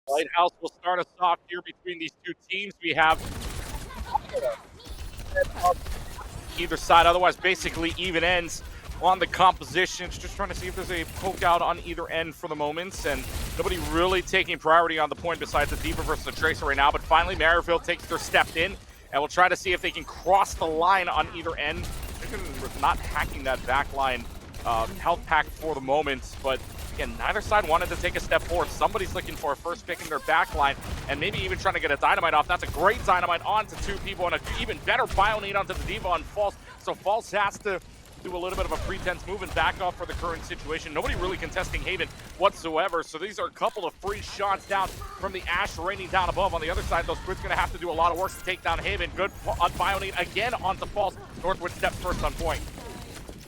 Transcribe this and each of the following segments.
Lighthouse will start us off here between these two teams. We have either side, otherwise basically even ends on the compositions. Just trying to see if there's a poke out on either end for the moment, and nobody really taking priority on the point besides the Diva versus the Tracer right now. But finally, Maryville takes their step in, and we'll try to see if they can cross the line on either end. They're not hacking that back line health pack for the moment, but again, neither side wanted to take a step forward. Somebody's looking for a first pick in their back line, and maybe even trying to get a dynamite off. That's a great dynamite onto two people, and an even better bio-nade onto the Diva on False. So False has to do a little bit of a pretense move and back off for the current situation. Nobody really contesting Haven whatsoever, so these are a couple of free shots down from the Ash raining down above. On the other side, though, Squid's going to have to do a lot of work to take down Haven. Good on bio-nade again onto False. Northwood steps first on point.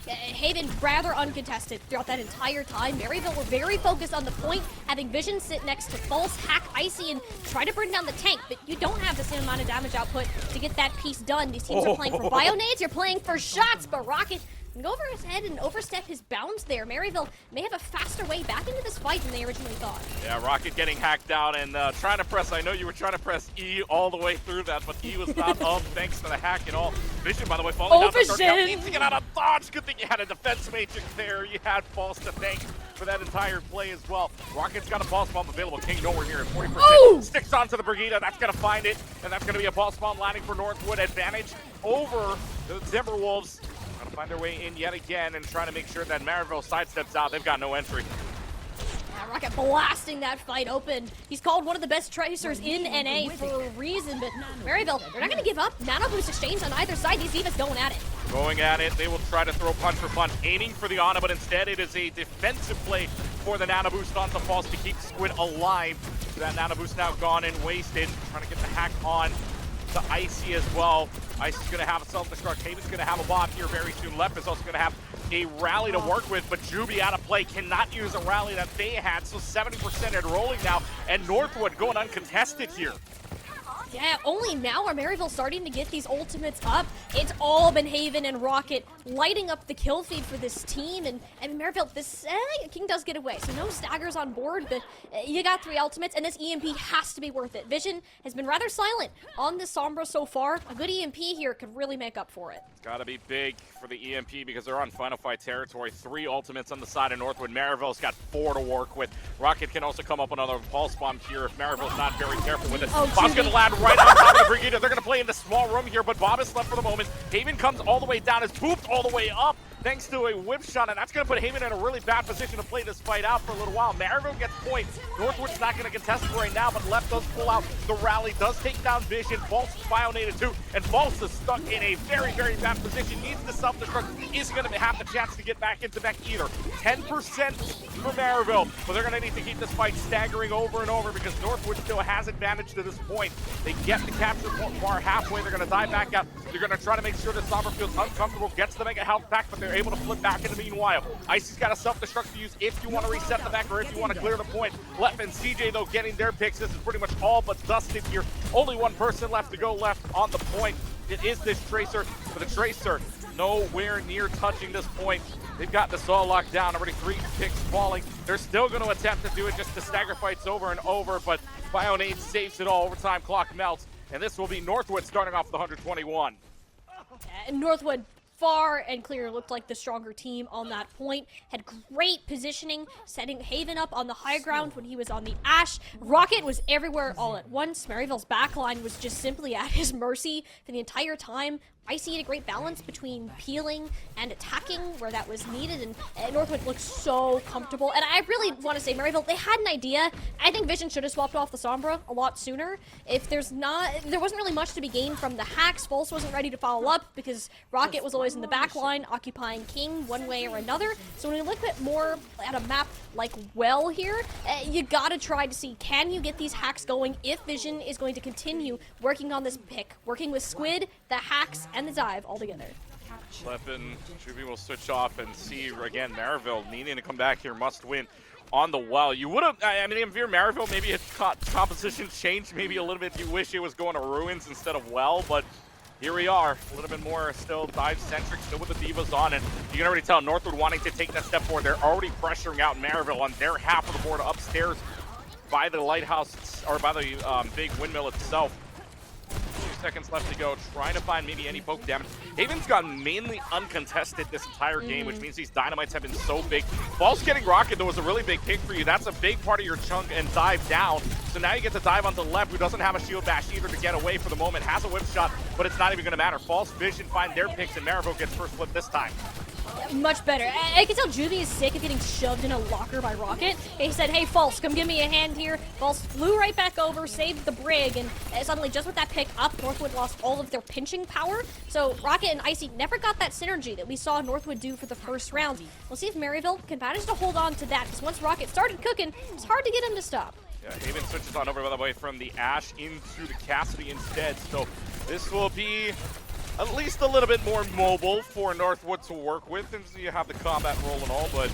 Haven rather uncontested throughout that entire time. Maryville were very focused on the point, having Vision sit next to False, hack Icy, and try to bring down the tank, but you don't have the same amount of damage output to get that piece done. These teams are playing for bio-nades, you're playing for shots, but Rocket can go over his head and overstep his bounds there. Maryville may have a faster way back into this fight than they originally thought. Yeah, Rocket getting hacked down and trying to press, I know you were trying to press E all the way through that, but E was not up thanks to the hack and all. Vision, by the way, falling down the start count, needs to get out of dodge. Good thing you had a defense matrix there. You had False to thank for that entire play as well. Rocket's got a pulse bomb available. King nowhere near it. 40%. Ooh! Sticks onto the Brigida. That's going to find it, and that's going to be a pulse bomb landing for Northwood. Advantage over the Timberwolves. Trying to find their way in yet again and trying to make sure that Maryville sidesteps out. They've got no entry. Yeah, Rocket blasting that fight open. He's called one of the best tracers in NA for a reason, but Maryville, they're not going to give up. Nano boost exchange on either side. These Divas going at it. Going at it, they will try to throw punch for punch, aiming for the Ana, but instead it is a defensive play for the Nano Boost onto False to keep Squid alive. That Nano Boost now gone and wasted. Trying to get the hack on to Icy as well. Icy's going to have a self-destruct. Haven's going to have a bomb here very soon. Left is also going to have a rally to work with, but Juby out of play cannot use a rally that they had, so 70% and rolling now, and Northwood going uncontested here. Yeah, only now are Maryville starting to get these ultimates up. It's all been Haven and Rocket lighting up the kill feed for this team, and Maryville, this King does get away, so no staggers on board, but you got 3 ultimates, and this EMP has to be worth it. Vision has been rather silent on this Sombra so far. A good EMP here could really make up for it. It's gotta be big for the EMP because they're on Final Fight territory. 3 ultimates on the side of Northwood. Maryville's got 4 to work with. Rocket can also come up another pulse bomb here if Maryville's not very careful with it. Oh, Bob's gonna land right on top of the Brigida. They're gonna play in the small room here, but Bob is left for the moment. Haven comes all the way down, is pooped all the way up thanks to a whip shot, and that's gonna put Haven in a really bad position to play this fight out for a little while. Maryville gets points. Northwood's not gonna contest it right now, but Left does pull out the rally, does take down Vision. False is bio-naded too, and False is stuck in a very, very bad position. Needs to self-destruct. Isn't gonna have the chance to get back into mech either. 10% for Maryville, but they're gonna need to keep this fight staggering over and over because Northwood still has advantage to this point. They get the capture bar halfway. They're gonna dive back out. They're gonna try to make sure that Sombra feels uncomfortable, gets the mega health back, but they're able to flip back in the meanwhile. Icy's got a self-destruct to use if you want to reset the back or if you want to clear the point. Left and CJ, though, getting their picks. This is pretty much all but dusted here. Only one person left to go left on the point. It is this Tracer, but the Tracer nowhere near touching this point. They've got this all locked down. Already 3 picks falling. They're still going to attempt to do it just to stagger fights over and over, but bio-nade saves it all. Overtime clock melts, and this will be Northwood starting off with 121. Northwood far and clear looked like the stronger team on that point. Had great positioning, setting Haven up on the high ground when he was on the Ash. Rocket was everywhere all at once. Maryville's backline was just simply at his mercy for the entire time. Icy had a great balance between peeling and attacking where that was needed, and Northwood looked so comfortable. And I really want to say, Maryville, they had an idea. I think Vision should have swapped off the Sombra a lot sooner. If there wasn't really much to be gained from the hacks. False wasn't ready to follow up because Rocket was always in the back line, occupying King one way or another. So when you look at more at a map like Well here, you gotta try to see, can you get these hacks going if Vision is going to continue working on this pick, working with Squid, the hacks, and the dive all together. Leppin, Juby will switch off and see again Maryville needing to come back here, must win on the Well. You would have, I mean, if you're Maryville, maybe it's composition changed maybe a little bit. You wish it was going to Ruins instead of Well, but here we are, a little bit more still dive-centric, still with the Divas on, and you can already tell Northwood wanting to take that step forward. They're already pressuring out Maryville on their half of the board upstairs. by the lighthouse, or by the big windmill itself. 2 seconds left to go, trying to find maybe any poke damage. Haven's gone mainly uncontested this entire game, which means these dynamites have been so big. False getting rocket, though, was a really big pick for you. That's a big part of your chunk and dive down. So now you get to dive onto Lev, who doesn't have a shield bash either to get away for the moment. Has a whip shot, but it's not even going to matter. False Vision find their picks, and Maryville gets first flip this time. Much better. I can tell Juby is sick of getting shoved in a locker by Rocket. He said, hey, False, come give me a hand here. False flew right back over, saved the brig, and suddenly just with that pick up, Northwood lost all of their pinching power. So Rocket and Icy never got that synergy that we saw Northwood do for the first round. We'll see if Maryville can manage to hold on to that, because once Rocket started cooking, it's hard to get him to stop. Yeah, Haven switches on over, by the way, from the Ashe into the Cassidy instead. So this will be at least a little bit more mobile for Northwood to work with, and you have the combat role and all, but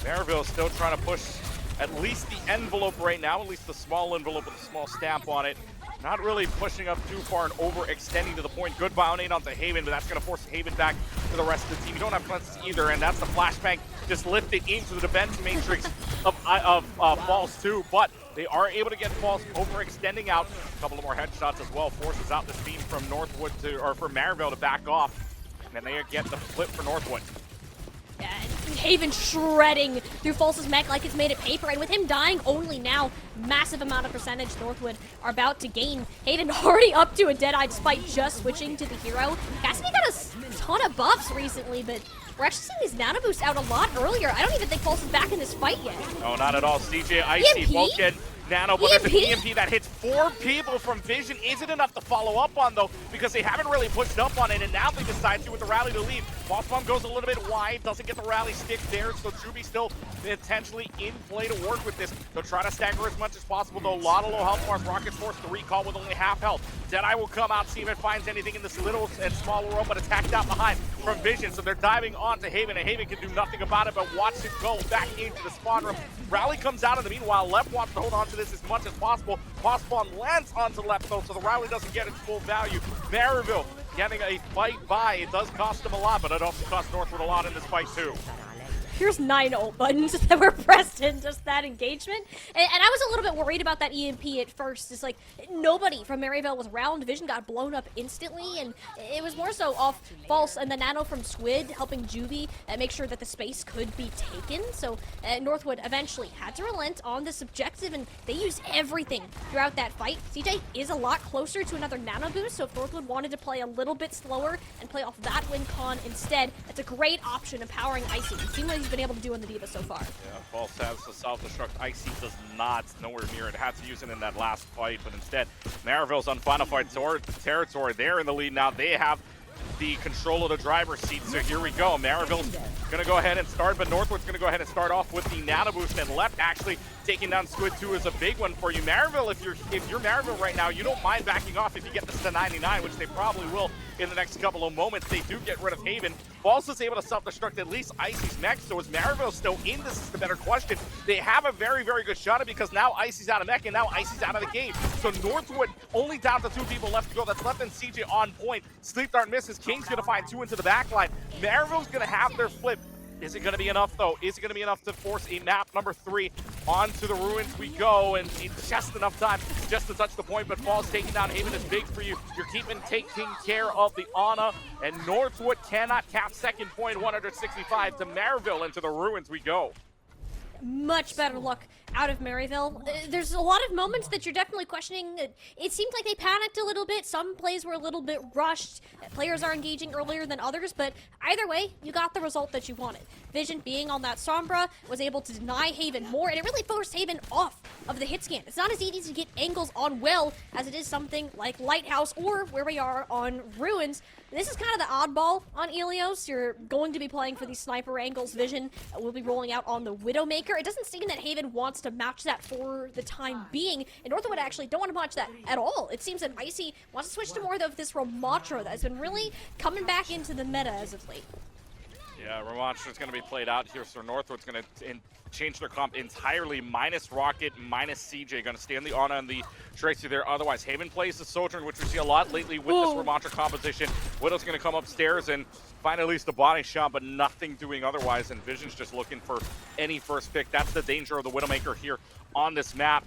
Maryville is still trying to push at least the envelope right now, at least the small envelope with a small stamp on it. Not really pushing up too far and overextending to the point. Good Bionade onto Haven, but that's going to force Haven back to the rest of the team. You don't have cleanses either, and that's the flashbang just lifted into the defense matrix of False too, but they are able to get False overextending out. A couple of more headshots as well. Forces out this team from Northwood to, or from Maryville to back off. And then they get the flip for Northwood. Yeah, Haven shredding through False's mech like it's made of paper, and with him dying only now, massive amount of percentage Northwood are about to gain. Haven already up to a Deadeye despite just switching to the hero. Cassidy got a ton of buffs recently, but we're actually seeing these nano boosts out a lot earlier. I don't even think False is back in this fight yet. No, not at all. CJ Icy EMP? won't get nano, but EMP? there's an EMP that hits 4 people from Vision. Isn't enough to follow up on, though, because they haven't really pushed up on it, and now they decide to with the rally to leave. Boss Bomb goes a little bit wide, doesn't get the rally stick there, so Juby still potentially in play to work with this. They'll try to stagger as much as possible, though. A lot of low health bars. Rocket's forced to recall with only half health. Deadeye will come out, see if it finds anything in this little and small world, but it's hacked out behind from Vision, so they're diving onto Haven, and Haven can do nothing about it, but watch it go back into the spawn room. Rally comes out in the meanwhile. Left wants to hold on to this as much as possible. Boss Bomb lands onto Left, though, so the rally doesn't get its full value. Maryville getting a fight by. It does cost them a lot, but it also costs Northwood a lot in this fight, too. Here's 9 ult buttons that were pressed in just that engagement. And I was a little bit worried about that EMP at first. It's like, nobody from Maryville was around. Vision got blown up instantly, and it was more so off False and the nano from Squid helping Juby make sure that the space could be taken. So Northwood eventually had to relent on this objective, and they used everything throughout that fight. CJ is a lot closer to another nano boost, so if Northwood wanted to play a little bit slower and play off that win con instead, that's a great option, empowering Icy. It seemed like he's been able to do in the Diva so far. Yeah, False has the self-destruct. Icy does not. Nowhere near it. Had to use it in that last fight, but instead, Maryville's on final fight territory. They're in the lead now. They have the control of the driver's seat, so here we go. Maryville's gonna go ahead and start, but Northwood's gonna go ahead and start off with the nano boost, and Left actually taking down Squid 2 is a big one for you. Maryville, if you're Maryville right now, you don't mind backing off if you get this to 99, which they probably will in the next couple of moments. They do get rid of Haven. False is able to self-destruct at least Icy's mech, so is Maryville still in? This is the better question. They have a very, very good shot at it because now Icy's out of mech and now Icy's out of the game. So Northwood only down to 2 people left to go. That's Left and CJ on point. Sleep Dart misses. King's gonna find 2 into the backline. Maryville's gonna have their flip. Is it going to be enough, though? Is it going to be enough to force a map number 3 onto the ruins we go? And it's just enough time just to touch the point, but Falls taking down Haven is big for you. You're taking care of the Ana, and Northwood cannot cap second point, 165 to Maryville. Into the ruins we go. Much better luck out of Maryville. There's a lot of moments that you're definitely questioning. It seemed like they panicked a little bit. Some plays were a little bit rushed. Players are engaging earlier than others, but either way, you got the result that you wanted. Vision being on that Sombra was able to deny Haven more, and it really forced Haven off of the hit scan. It's not as easy to get angles on Well as it is something like Lighthouse or where we are on Ruins. This is kind of the oddball on Ilios. You're going to be playing for these sniper angles. Vision will be rolling out on the Widowmaker. It doesn't seem that Haven wants to match that for the time being, and Northwood actually don't want to match that at all. It seems that Icy wants to switch to more of this Ramatra that has been really coming back into the meta as of late. Yeah, Ramatra's going to be played out here, so Northwood's going to change their comp entirely, minus Rocket, minus CJ. Going to stay on the Ana and the Tracy there. Otherwise, Haven plays the Sojourn, which we see a lot lately with this Ramatra composition. Widow's going to come upstairs and find at least a body shot, but nothing doing otherwise, and Vision's just looking for any first pick. That's the danger of the Widowmaker here on this map.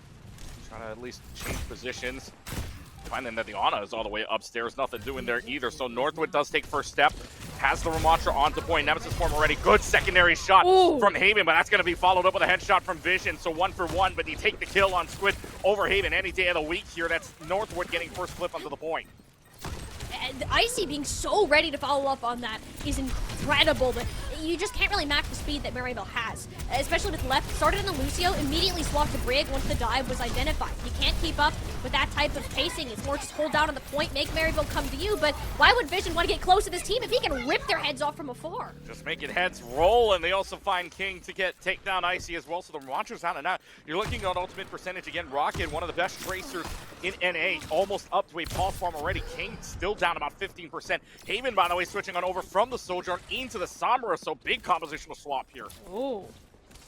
Trying to at least change positions. Finding that the Ana is all the way upstairs. Nothing doing there either. So Northwood does take first step. Has the Ramattra onto point. Nemesis form already. Good secondary shot from Haven, but that's going to be followed up with a headshot from Vision. So 1 for 1, but you take the kill on Squid over Haven any day of the week here. That's Northwood getting first flip onto the point. And Icy being so ready to follow up on that is incredible, but you just can't really match the speed that Maryville has, especially with left. Started in the Lucio, immediately swapped to Brig once the dive was identified. You can't keep up with that type of pacing. It's more just hold down on the point, make Maryville come to you, but why would Vision want to get close to this team if he can rip their heads off from afar? Just making heads roll, and they also find King to take down Icy as well, so the Ramattra's out and out. You're looking at ultimate percentage again. Rocket, one of the best tracers in NA, almost up to a pulse farm already. King still down about 15%. Haven, by the way, switching on over from the Sojourn into the Sombra, so big compositional swap here. Oh.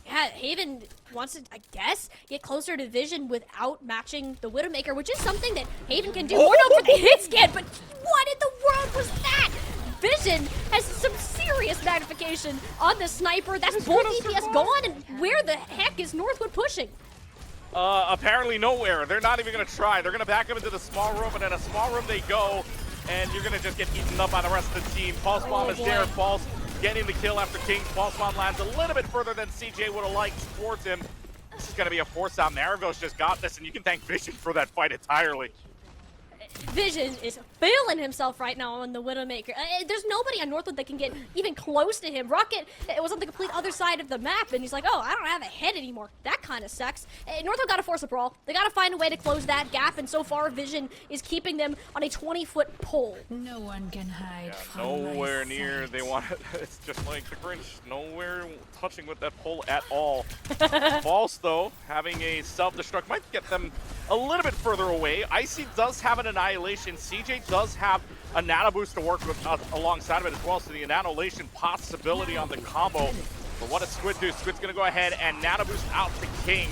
Yeah, Haven wants to, I guess, get closer to Vision without matching the Widowmaker, which is something that Haven can do. More no for the hit scan, but what in the world was that? Vision has some serious magnification on the sniper. That's both DPS gone, and where the heck is Northwood pushing? Apparently nowhere. They're not even going to try. They're going to back up into the small room, and in a small room they go, and you're going to just get eaten up by the rest of the team. Pulse Bomb is there. False getting the kill after King. Pulse Bomb lands a little bit further than CJ would have liked towards him. This is going to be a force out. Maryville's just got this, and you can thank Vision for that fight entirely. Vision is feeling himself right now on the Widowmaker. There's nobody on Northwood that can get even close to him. Rocket, it was on the complete other side of the map, and he's like, oh, I don't have a head anymore. That kind of sucks. Northwood got to force a brawl. They got to find a way to close that gap, and so far, Vision is keeping them on a 20-foot pole. No one can hide from nowhere my near. sight. They want it. It's just like the Grinch. Nowhere touching with that pole at all. False, though, having a self-destruct might get them a little bit further away. Icy does have an Annihilation. CJ does have a Nano Boost to work with alongside of it as well, so the Annihilation possibility on the combo. But what does Squid do? Squid's going to go ahead and Nano Boost out to King.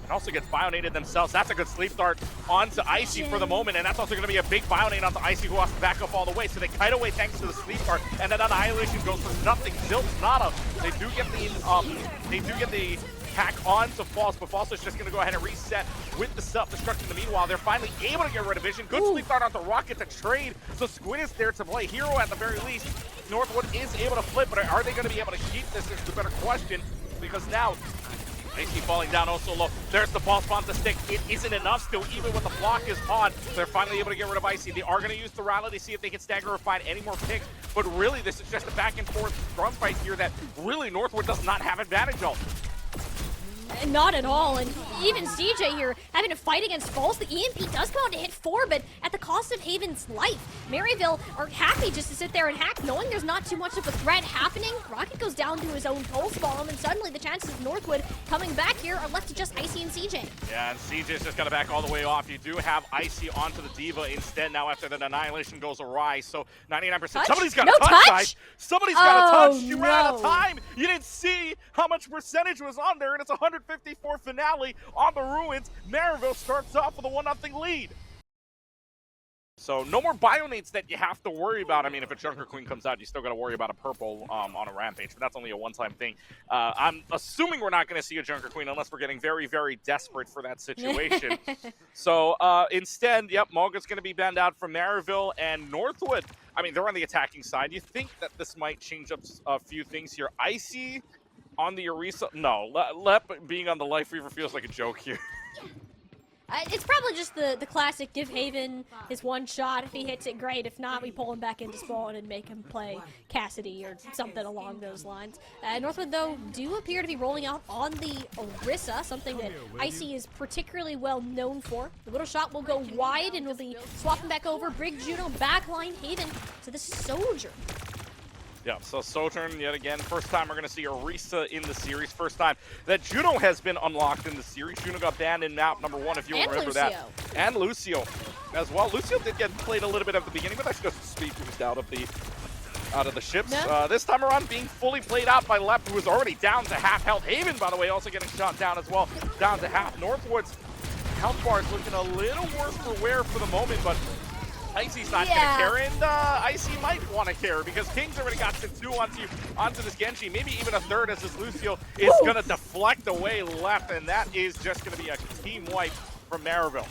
And also gets Bionated themselves. That's a good sleep start onto Icy for the moment, and that's also going to be a big Bionate onto Icy, who has to back up all the way. So they kite away thanks to the sleep start, and then Annihilation goes for nothing. Tilt's Nada. They do get the hack on to False, but False is just going to go ahead and reset with the self-destruct in the meanwhile. They're finally able to get rid of Vision. Good sleep start onto Rocket to trade, so Squid is there to play hero at the very least. Northwood is able to flip, but are they going to be able to keep this is the better question, because now Icy falling down also low. There's the Pulse Bomb to stick. It isn't enough still, even when the block is on. They're finally able to get rid of Icy. They are going to use the rally to see if they can stagger or find any more picks, but really this is just a back and forth drum fight here that really Northwood does not have advantage of. Not at all, and even CJ here having to fight against False. The EMP does go out to hit 4, but at the cost of Haven's life. Maryville are happy just to sit there and hack, knowing there's not too much of a threat happening. Rocket goes down to his own pulse bomb, and suddenly the chances of Northwood coming back here are left to just Icy and CJ. Yeah, and CJ's just got to back all the way off. You do have Icy onto the Diva instead now after that Annihilation goes awry, so 99%. Touch? Somebody's got No a touch, touch? guys. Somebody's got a touch. You ran out of no. time. You didn't see how much percentage was on there, and it's 154 finale on the Ruins. Maryville starts off with a 1-0 lead. So no more Bionates that you have to worry about. I mean, if a Junker Queen comes out, you still got to worry about a purple on a Rampage, but that's only a one-time thing. I'm assuming we're not going to see a Junker Queen unless we're getting very, very desperate for that situation. So instead, yep, Moga's going to be banned out from Maryville, and Northwood, I mean, they're on the attacking side. You think that this might change up a few things here. Icy on the Orisa, no. Lep being on the Life Weaver feels like a joke here. It's probably just the classic give Haven his one shot. If he hits it, great. If not, we pull him back into spawn and make him play Cassidy or something along those lines. Northwood, though, do appear to be rolling out on the Orisa, something that Icy is particularly well known for. The Widow shot will go wide and will be swapping back over. Brig Juno backline Haven to the Soldier. Yeah, so Sojourn, yet again, first time we're going to see Orisa in the series. First time that Juno has been unlocked in the series. Juno got banned in map number 1, if you remember that. And Lucio as well. Lucio did get played a little bit at the beginning, but that's just the speed boost out of the ships. No. This time around being fully played out by Lep, who is already down to half health. Haven, by the way, also getting shot down as well, down to half. Northwood's health bar is looking a little worse for wear for the moment, but Icy's not going to care, and Icy might want to care because King's already got to 2 onto this Genji, maybe even a third as this Lucio is going to deflect away left, and that is just going to be a team wipe from Maryville.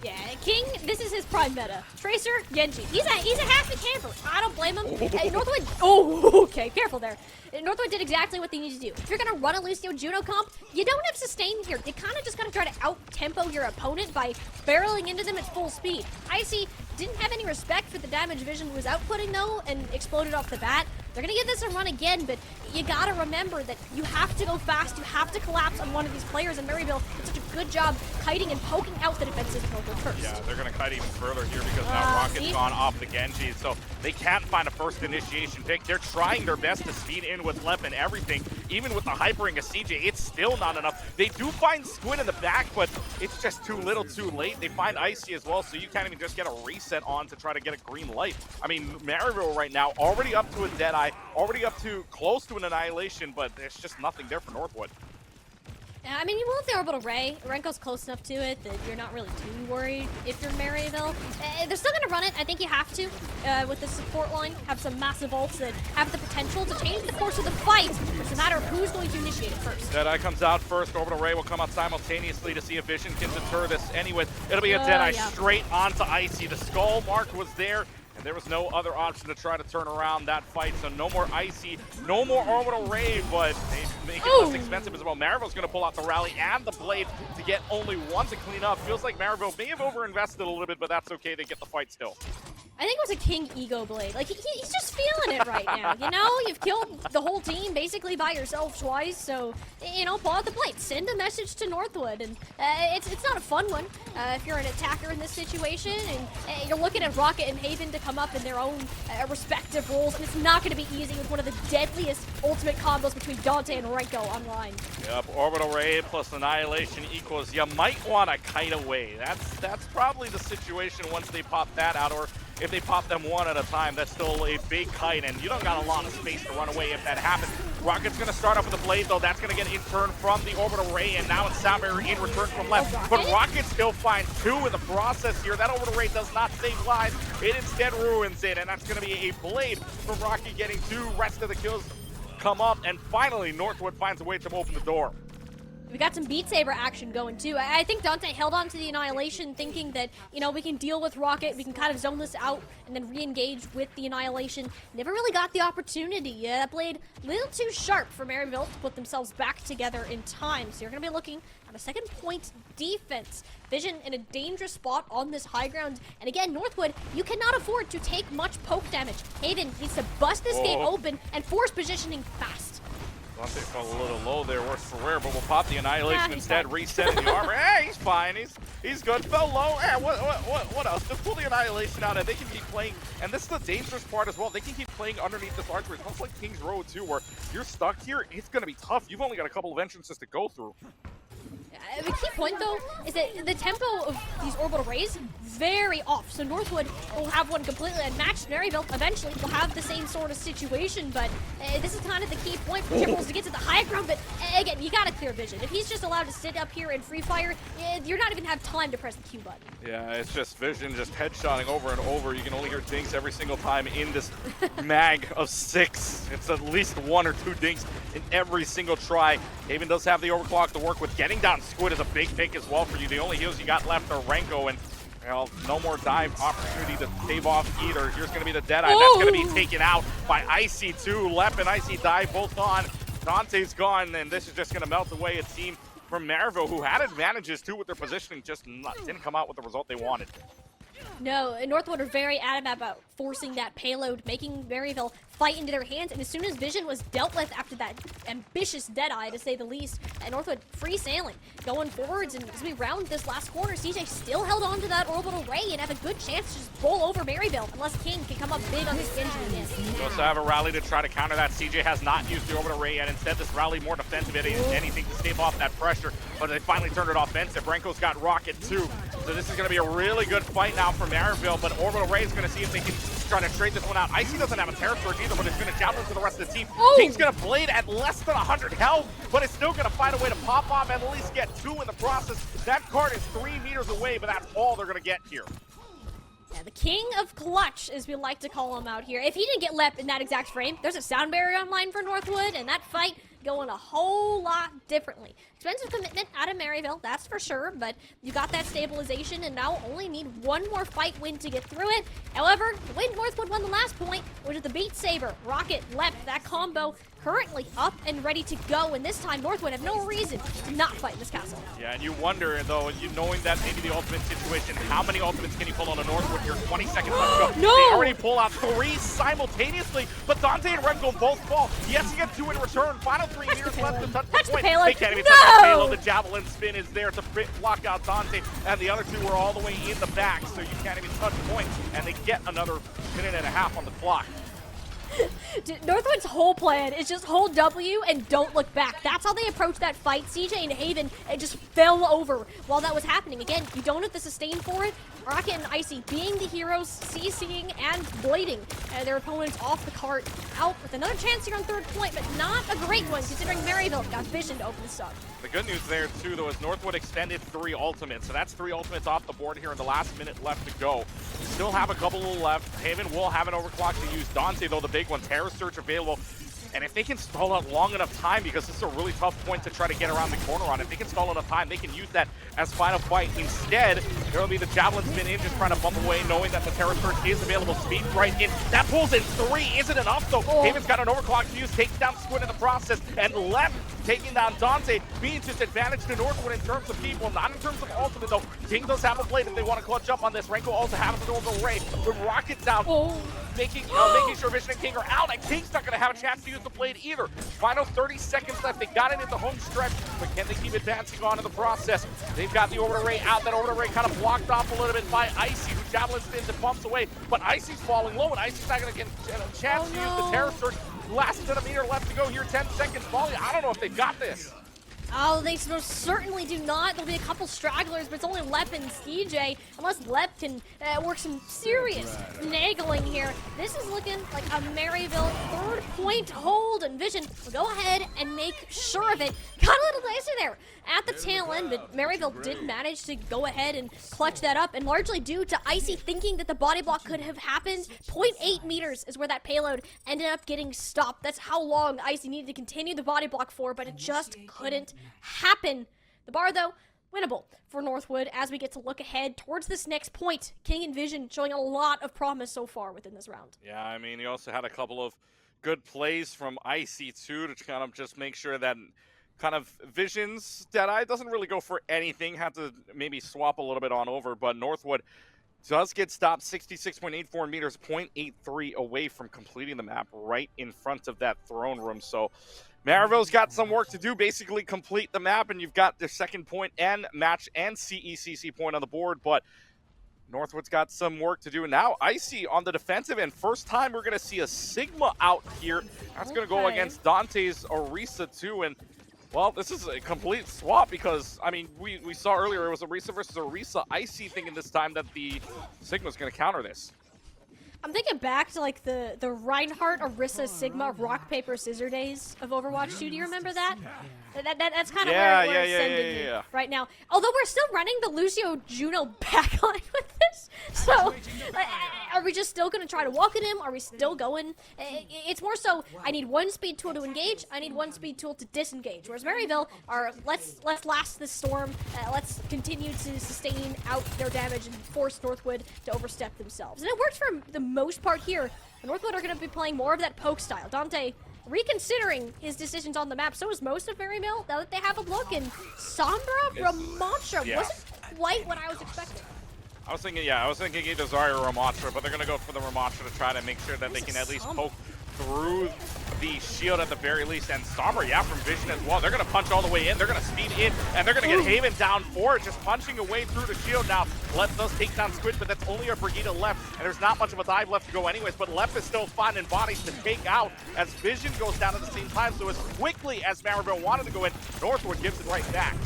Yeah, King, this is his prime meta. Tracer, Genji. He's a happy camper. I don't blame him. Northwood, okay, careful there. Northwood did exactly what they need to do. If you're gonna run a Lucio Juno comp, you don't have sustain here. You kind of just gotta try to out-tempo your opponent by barreling into them at full speed. Icy didn't have any respect for the damage Vision was outputting though, and exploded off the bat. They're gonna give this a run again, but you gotta remember that you have to go fast, you have to collapse on one of these players, and Maryville did such a good job kiting and poking out the defensive Northwood first. Yeah, they're gonna kite even further here because now Rocket's gone off the Genji, so they can't find a first initiation pick. They're trying their best to speed in with Lep and everything. Even with the hypering of CJ, it's still not enough. They do find Squid in the back, but it's just too little too late. They find Icy as well, so you can't even just get a reset on to try to get a green light. I mean, Maryville right now already up to a Deadeye, already up to close to an Annihilation, but there's just nothing there for Northwood. I mean, you will have the orbital ray. Renko's close enough to it that you're not really too worried if you're Maryville. They're still gonna run it. I think you have to, with the support line, have some massive ults that have the potential to change the course of the fight. It's a matter of who's going to initiate it first. Deadeye comes out first. Orbital ray will come out simultaneously to see if Vision can deter this. Anyway, it'll be a Deadeye straight onto Icy. The skull mark was there, and there was no other option to try to turn around that fight. So no more Icy, no more Orbital Ray, but they make it less expensive as well. Maryville's going to pull out the Rally and the Blade to get only one to clean up. Feels like Maryville may have overinvested a little bit, but that's okay. They get the fight still. I think it was a King Ego Blade. Like, he's just feeling it right now, you know? You've killed the whole team basically by yourself twice, so, you know, pull out the blade. Send a message to Northwood, and it's not a fun one if you're an attacker in this situation, and you're looking at Rocket and Haven to come up in their own respective roles, and it's not going to be easy with one of the deadliest ultimate combos between Dante and Renko online. Yep, Orbital Ray plus Annihilation equals you might want to kite away. That's probably the situation once they pop that out, or if they pop them one at a time, that's still a big kite, and you don't got a lot of space to run away if that happens. Rocket's going to start off with the Blade, though. That's going to get in turn from the Orbital Ray, and now it's Sound Barrier in return from left. But Rocket still finds two in the process here. That Orbital Ray does not save lives. It instead ruins it, and that's going to be a Blade from Rocket getting two. Rest of the kills come up, and finally Northwood finds a way to open the door. We got some Beat Saber action going too. I think Dante held on to the Annihilation thinking that, you know, we can deal with Rocket, we can kind of zone this out and then re-engage with the Annihilation. Never really got the opportunity. That Blade a little too sharp for Maryville to put themselves back together in time. So you're going to be looking at a second point defense. Vision in a dangerous spot on this high ground. And again, Northwood, you cannot afford to take much poke damage. Haven needs to bust this game open and force positioning fast. Dante fell a little low there, worse for wear, but we'll pop the Annihilation instead, resetting the armor. Hey, he's fine, he's good. Fell low. Hey, what else? Just pull the Annihilation out, and they can keep playing. And this is the dangerous part as well. They can keep playing underneath this archery. It's almost like King's Row too, where you're stuck here. It's going to be tough. You've only got a couple of entrances to go through. The key point, though, is that the tempo of these orbital rays very off. So Northwood will have one completely unmatched. Maryville eventually will have the same sort of situation, but this is kind of the key point for Timberwolves to get to the high ground. But again, you got to clear Vision. If he's just allowed to sit up here and free fire, you're not even have time to press the Q button. Yeah, it's just Vision just headshotting over and over. You can only hear dinks every single time in this mag of 6. It's at least 1 or 2 dinks in every single try. Haven does have the overclock to work with. Getting down Squid is a big pick as well for you. The only heals you got left are Renko, and well, no more dive opportunity to save off either. Here's going to be the Deadeye. That's going to be taken out by Icy too. Lep and Icy dive both on. Dante's gone, and this is just going to melt away a team from Maryville, who had advantages too with their positioning, just didn't come out with the result they wanted. No, Northwood are very adamant about forcing that payload, making Maryville fight into their hands, and as soon as Vision was dealt with after that ambitious Deadeye, to say the least, and Northwood free sailing, going forwards, and as we round this last corner, CJ still held on to that orbital ray and have a good chance to just bowl over Maryville, unless King can come up big on this Genji again. He also have a rally to try to counter that. CJ has not used the orbital ray yet. Instead, this rally more defensive than anything to stave off that pressure, but they finally turned it offensive. Renko's got Rocket too, so this is going to be a really good fight now for Maryville, but orbital ray is going to see if they can try to trade this one out. Icy doesn't have a terror surge either, but it's going to javelin to the rest of the team. King's going to blade at less than 100 health, but it's still going to find a way to pop off and at least get 2 in the process. That card is 3 meters away, but that's all they're going to get here. Yeah, the king of clutch, as we like to call him out here. If he didn't get Lep in that exact frame, there's a sound barrier online for Northwood, and that fight going a whole lot differently. Expensive commitment out of Maryville, that's for sure, but you got that stabilization and now only need one more fight win to get through it. However, when Northwood won the last point, which is the Beat Saber, Rocket, Lep, that combo currently up and ready to go, and this time Northwood have no reason to not fight in this castle. Yeah, and you wonder, though, knowing that maybe the ultimate situation, how many ultimates can you pull on a Northwood here? 20 seconds left to go. No! They already pull out 3 simultaneously, but Dante and Remco both fall. Yes, you get 2 in return. Final 3 meters left to touch the point. Payload. They can't even No! touch the payload. The javelin spin is there to block out Dante, and the other 2 are all the way in the back, so you can't even touch point, and they get another minute and a half on the clock. Northwood's whole plan is just hold W and don't look back. That's how they approached that fight. CJ and Haven just fell over while that was happening. Again, you don't have the sustain for it. Rocket and Icy being the heroes, CCing and blading their opponents off the cart. Out with another chance here on third point, but not a great one considering Maryville got vision to open this up. The good news there, too, though, is Northwood extended 3 ultimates. So that's 3 ultimates off the board here in the last minute left to go. Still have a couple left. Haven will have an overclock to use. Dante, though, the big one. Terror Search available. And if they can stall out long enough time, because this is a really tough point to try to get around the corner on, if they can stall enough time, they can use that as final fight. Instead, there will be the Javelin spin in, just trying to bump away, knowing that the Terror Search is available. Speed right in. That pulls in 3. Isn't enough, though. Oh. Haven's got an overclock to use, takes down Squid in the process, and left taking down Dante, being just advantage to Northwood in terms of people, not in terms of ultimate, though. King does have a blade if they want to clutch up on this. Renko also has an overray. With Rocket down, making sure Vision and King are out, and King's not going to have a chance to use the blade either. Final 30 seconds left. They got it at the home stretch, but can they keep advancing on in the process? They've got the over ray out. That over ray kind of blocked off a little bit by Icy, who javelin spins and bumps away, but Icy's falling low, and Icy's not going to get a chance to use the Terror Search. Last centimeter left to go here, 10 seconds. Volley, I don't know if they've got this. Oh, they most certainly do not. There'll be a couple stragglers, but it's only Lep and CJ. Unless Lep can work some serious nagling here. This is looking like a Maryville third point hold, and Vision will go ahead and make sure of it. Got a little dicey there at the tail end, but Maryville did manage to go ahead and clutch that up, and largely due to Icy thinking that the body block could have happened. 0.8 meters is where that payload ended up getting stopped. That's how long Icy needed to continue the body block for, but it just couldn't happen. The bar, though, winnable for Northwood as we get to look ahead towards this next point. King and Vision showing a lot of promise so far within this round. Yeah, I mean, he also had a couple of good plays from Icy, too, to kind of just make sure that kind of Vision's Deadeye doesn't really go for anything. Had to maybe swap a little bit on over, but Northwood does get stopped 66.84 meters, 0.83 away from completing the map right in front of that throne room. So Maryville's got some work to do, basically complete the map, and you've got their second point and match and CECC point on the board, but Northwood's got some work to do. And now Icy on the defensive end. First time we're going to see a Sigma out here. That's going to go against Dante's Orisa too, and well, this is a complete swap because, I mean, we saw earlier it was Orisa versus Orisa. Icy thinking this time that the Sigma's going to counter this. I'm thinking back to like the Reinhardt, Orisa, Sigma, rock, paper, scissors days of Overwatch 2. Do you remember that? That's kind of where it's sending me right now. Although we're still running the Lucio Juno backline with this. So are we just still going to try to walk at him? Are we still going? It's more so I need one speed tool to engage. I need one speed tool to disengage. Whereas Maryville are let's last this storm. Let's continue to sustain out their damage and force Northwood to overstep themselves. And it works for the most part here. The Northwood are going to be playing more of that poke style. Dante reconsidering his decisions on the map. So is most of Maryville, now that they have a look. And Sombra Ramattra wasn't quite what I was expecting. I was thinking either Zarya or Ramattra, but they're going to go for the Ramattra to try to make sure that they can at least poke through the shield at the very least. And Sombra, from Vision as well. They're going to punch all the way in. They're going to speed in, and they're going to get Haven down for it, just punching away through the shield. Now, Lep does take down Squid, but that's only a Brigitte left, and there's not much of a dive left to go anyways, but Lep is still finding bodies to take out as Vision goes down at the same time. So as quickly as Maryville wanted to go in, Northwood gives it right back.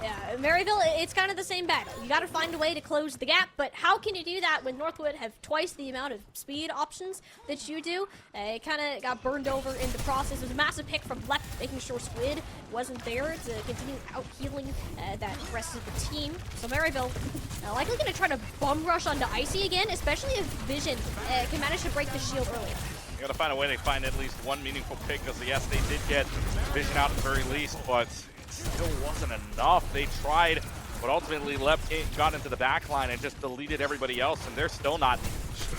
Yeah, Maryville, it's kind of the same battle. You got to find a way to close the gap, but how can you do that when Northwood have twice the amount of speed options that you do? It kind of got burned over in the process. It was a massive pick from Lep, making sure Squid wasn't there to continue out-healing that rest of the team. So Maryville likely going to try to bum rush onto Icy again, especially if Vision can manage to break the shield earlier. gotta find a way to find at least one meaningful pick, because yes, they did get Vision out at the very least, but it still wasn't enough. They tried, but ultimately got into the back line and just deleted everybody else, and they're still not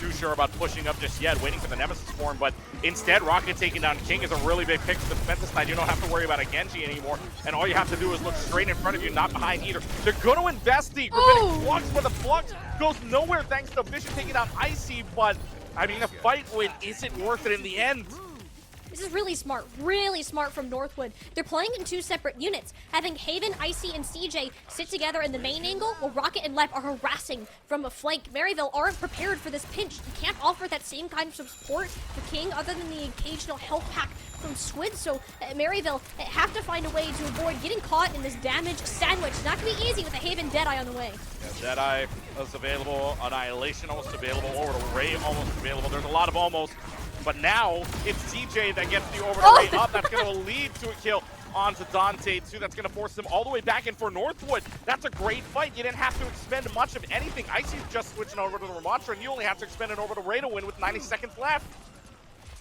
too sure about pushing up just yet, waiting for the Nemesis form. But instead, Rocket taking down King is a really big pick for the defensive side. You don't have to worry about a Genji anymore, and all you have to do is look straight in front of you, not behind either. They're going to invest the Gravitic Flux, but the Flux goes nowhere thanks to Vision taking down Icy, but I mean, a fight win isn't worth it in the end. This is really smart from Northwood. They're playing in two separate units, having Haven, Icy, and CJ sit together in the main angle, while Rocket and Lep are harassing from a flank. Maryville aren't prepared for this pinch. You can't offer that same kind of support for King other than the occasional health pack from Squid, so Maryville have to find a way to avoid getting caught in this damage sandwich. Not gonna be easy with a Haven Deadeye on the way. Yeah, Deadeye was available, Annihilation almost available, Over the Ray almost available. There's a lot of almost. But now it's CJ that gets the Over the Ray up. That's going to lead to a kill onto Dante too. That's going to force them all the way back in for Northwood. That's a great fight. You didn't have to expend much of anything. Icy's just switching over to the Ramontra, and you only have to expend it over the Ray to win with 90 seconds left.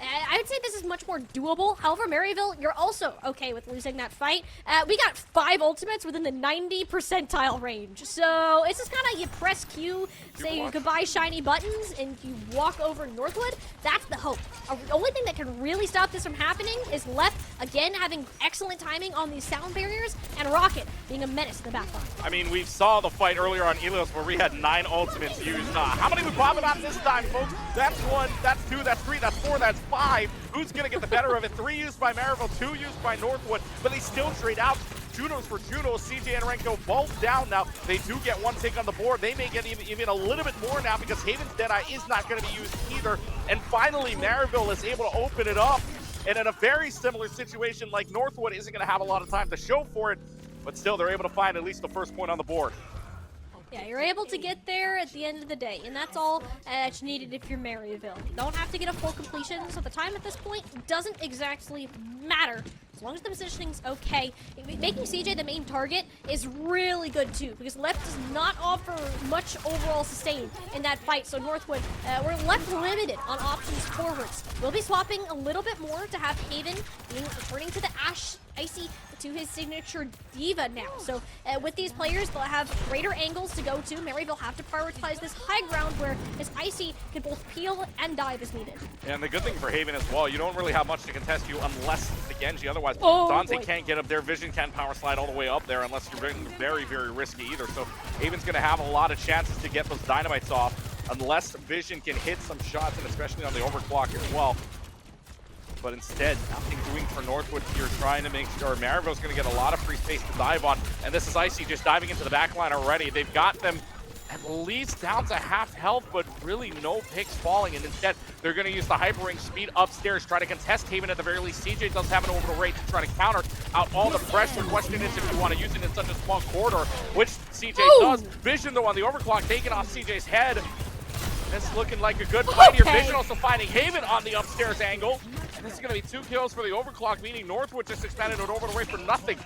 I would say this is much more doable. However, Maryville, you're also okay with losing that fight. We got 5 ultimates within the 90 percentile range. So it's just kind of you press Q, say goodbye shiny buttons, and you walk over Northwood. That's the hope. The only thing that can really stop this from happening is Left, again, having excellent timing on these sound barriers, and Rocket being a menace in the backline. I mean, we saw the fight earlier on Elios where we had 9 ultimates used. How many would Bob on this time, folks? That's 1, that's 2, that's 3, that's 4, that's 5. Who's going to get the better of it? 3 used by Maryville, 2 used by Northwood, but they still trade out. Junos for Juno, CJ and Renko both down now. They do get 1 take on the board. They may get even a little bit more now because Haven's Deadeye is not going to be used either. And finally, Maryville is able to open it up. And in a very similar situation, like Northwood isn't going to have a lot of time to show for it, but still they're able to find at least the first point on the board. Yeah, you're able to get there at the end of the day, and that's all that you needed if you're Maryville. You don't have to get a full completion, so the time at this point doesn't exactly matter. As long as the positioning's okay. Making CJ the main target is really good too, because Left does not offer much overall sustain in that fight, so Northwood, we're left limited on options forwards. We'll be swapping a little bit more to have Haven returning to the Ashe Icy to his signature Diva now. So with these players, they'll have greater angles to go to. Maryville have to prioritize this high ground where his Icy can both peel and dive as needed. And the good thing for Haven as well, you don't really have much to contest you unless it's the Genji. Otherwise, Dante can't get up there. Vision can't power slide all the way up there unless you're very, very risky either. So Haven's going to have a lot of chances to get those dynamites off unless Vision can hit some shots, and especially on the overclock as well. But instead, nothing doing for Northwood here, trying to make sure Maryville's going to get a lot of free space to dive on. And this is Icy just diving into the back line already. They've got them at least down to half health, but really no picks falling. And instead, they're going to use the Hyper Ring speed upstairs, try to contest Haven at the very least. CJ does have an over the rate to try to counter out all the pressure. The question is if you want to use it in such a small corridor, which CJ does. Vision, though, on the overclock, taking off CJ's head. It's looking like a good fight here. Vision also finding Haven on the upstairs angle. And this is going to be 2 kills for the overclock, meaning Northwood just expanded it over the way for nothing.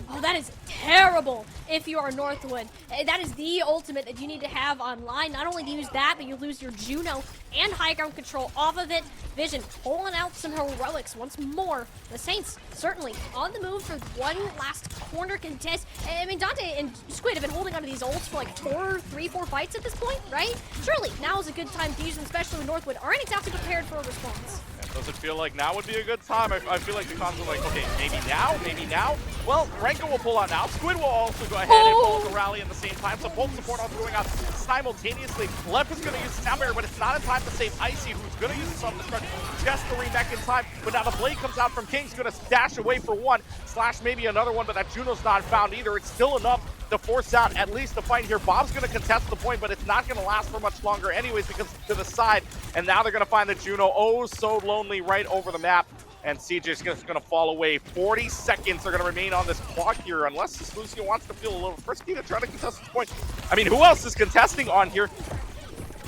Oh, that is terrible if you are Northwood. That is the ultimate that you need to have online. Not only do you use that, but you lose your Juno and high ground control off of it. Vision pulling out some heroics once more. The Saints certainly on the move for one last corner contest. I mean, Dante and Squid have been holding onto these ults for like 3, 4 fights at this point, right? Surely now is a good time to use them, especially when Northwood aren't exactly prepared for a response. Does it feel like now would be a good time? I feel like the comms are like, okay, maybe now, maybe now. Well, Renko will pull out now. Squid will also go ahead and pull the rally at the same time. So both support also going out simultaneously. Left is going to use the sound barrier, but it's not in time to save Icy, who's going to use the self-destruct just to remech in time. But now the blade comes out from King's going to dash away for one, slash maybe another one, but that Juno's not found either. It's still enough to force out at least the fight here. Bob's going to contest the point, but it's not going to last for much longer anyways because to the side. And now they're going to find the Juno so lonely right over the map. And CJ's just going to fall away. 40 seconds are going to remain on this clock here unless Lucio wants to feel a little frisky to try to contest this point. I mean, who else is contesting on here?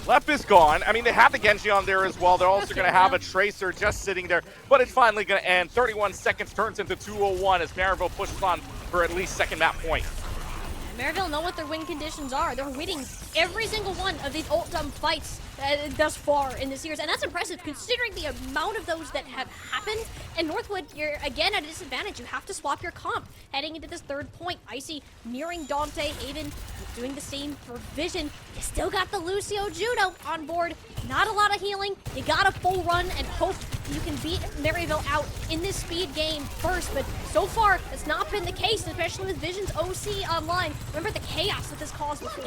Left is gone. I mean, they have the Genji on there as well. They're also going to have a Tracer just sitting there. But it's finally going to end. 31 seconds turns into 2:01 as Maryville pushes on for at least second map point. Maryville know what their win conditions are. They're winning every single one of these ult-dump fights thus far in the series, and that's impressive considering the amount of those that have happened. And Northwood, you're again at a disadvantage. You have to swap your comp heading into this third point. Icy nearing Dante, Haven doing the same for Vision. You still got the Lucio Judo on board. Not a lot of healing. You got a full run and hope you can beat Maryville out in this speed game first, but so far it's not been the case, especially with Vision's OC online. Remember the chaos that this caused before.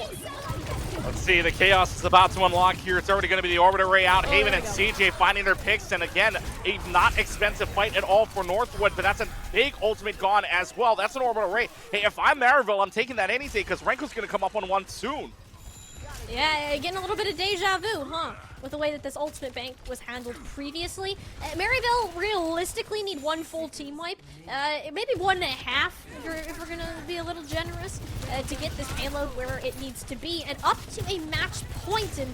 Let's see, the chaos is about to unlock here. It's already going to be the Orbiter Ray out. Haven and go. CJ finding their picks, and again, a not expensive fight at all for Northwood, but that's a big ultimate gone as well. That's an Orbital Ray. Hey, if I'm Maryville, I'm taking that any day because Renko's going to come up on one soon. Yeah, getting a little bit of deja vu, huh? With the way that this ultimate bank was handled previously. Maryville realistically need one full team wipe, maybe 1.5 if we're gonna be a little generous, to get this payload where it needs to be, and up to a match point. And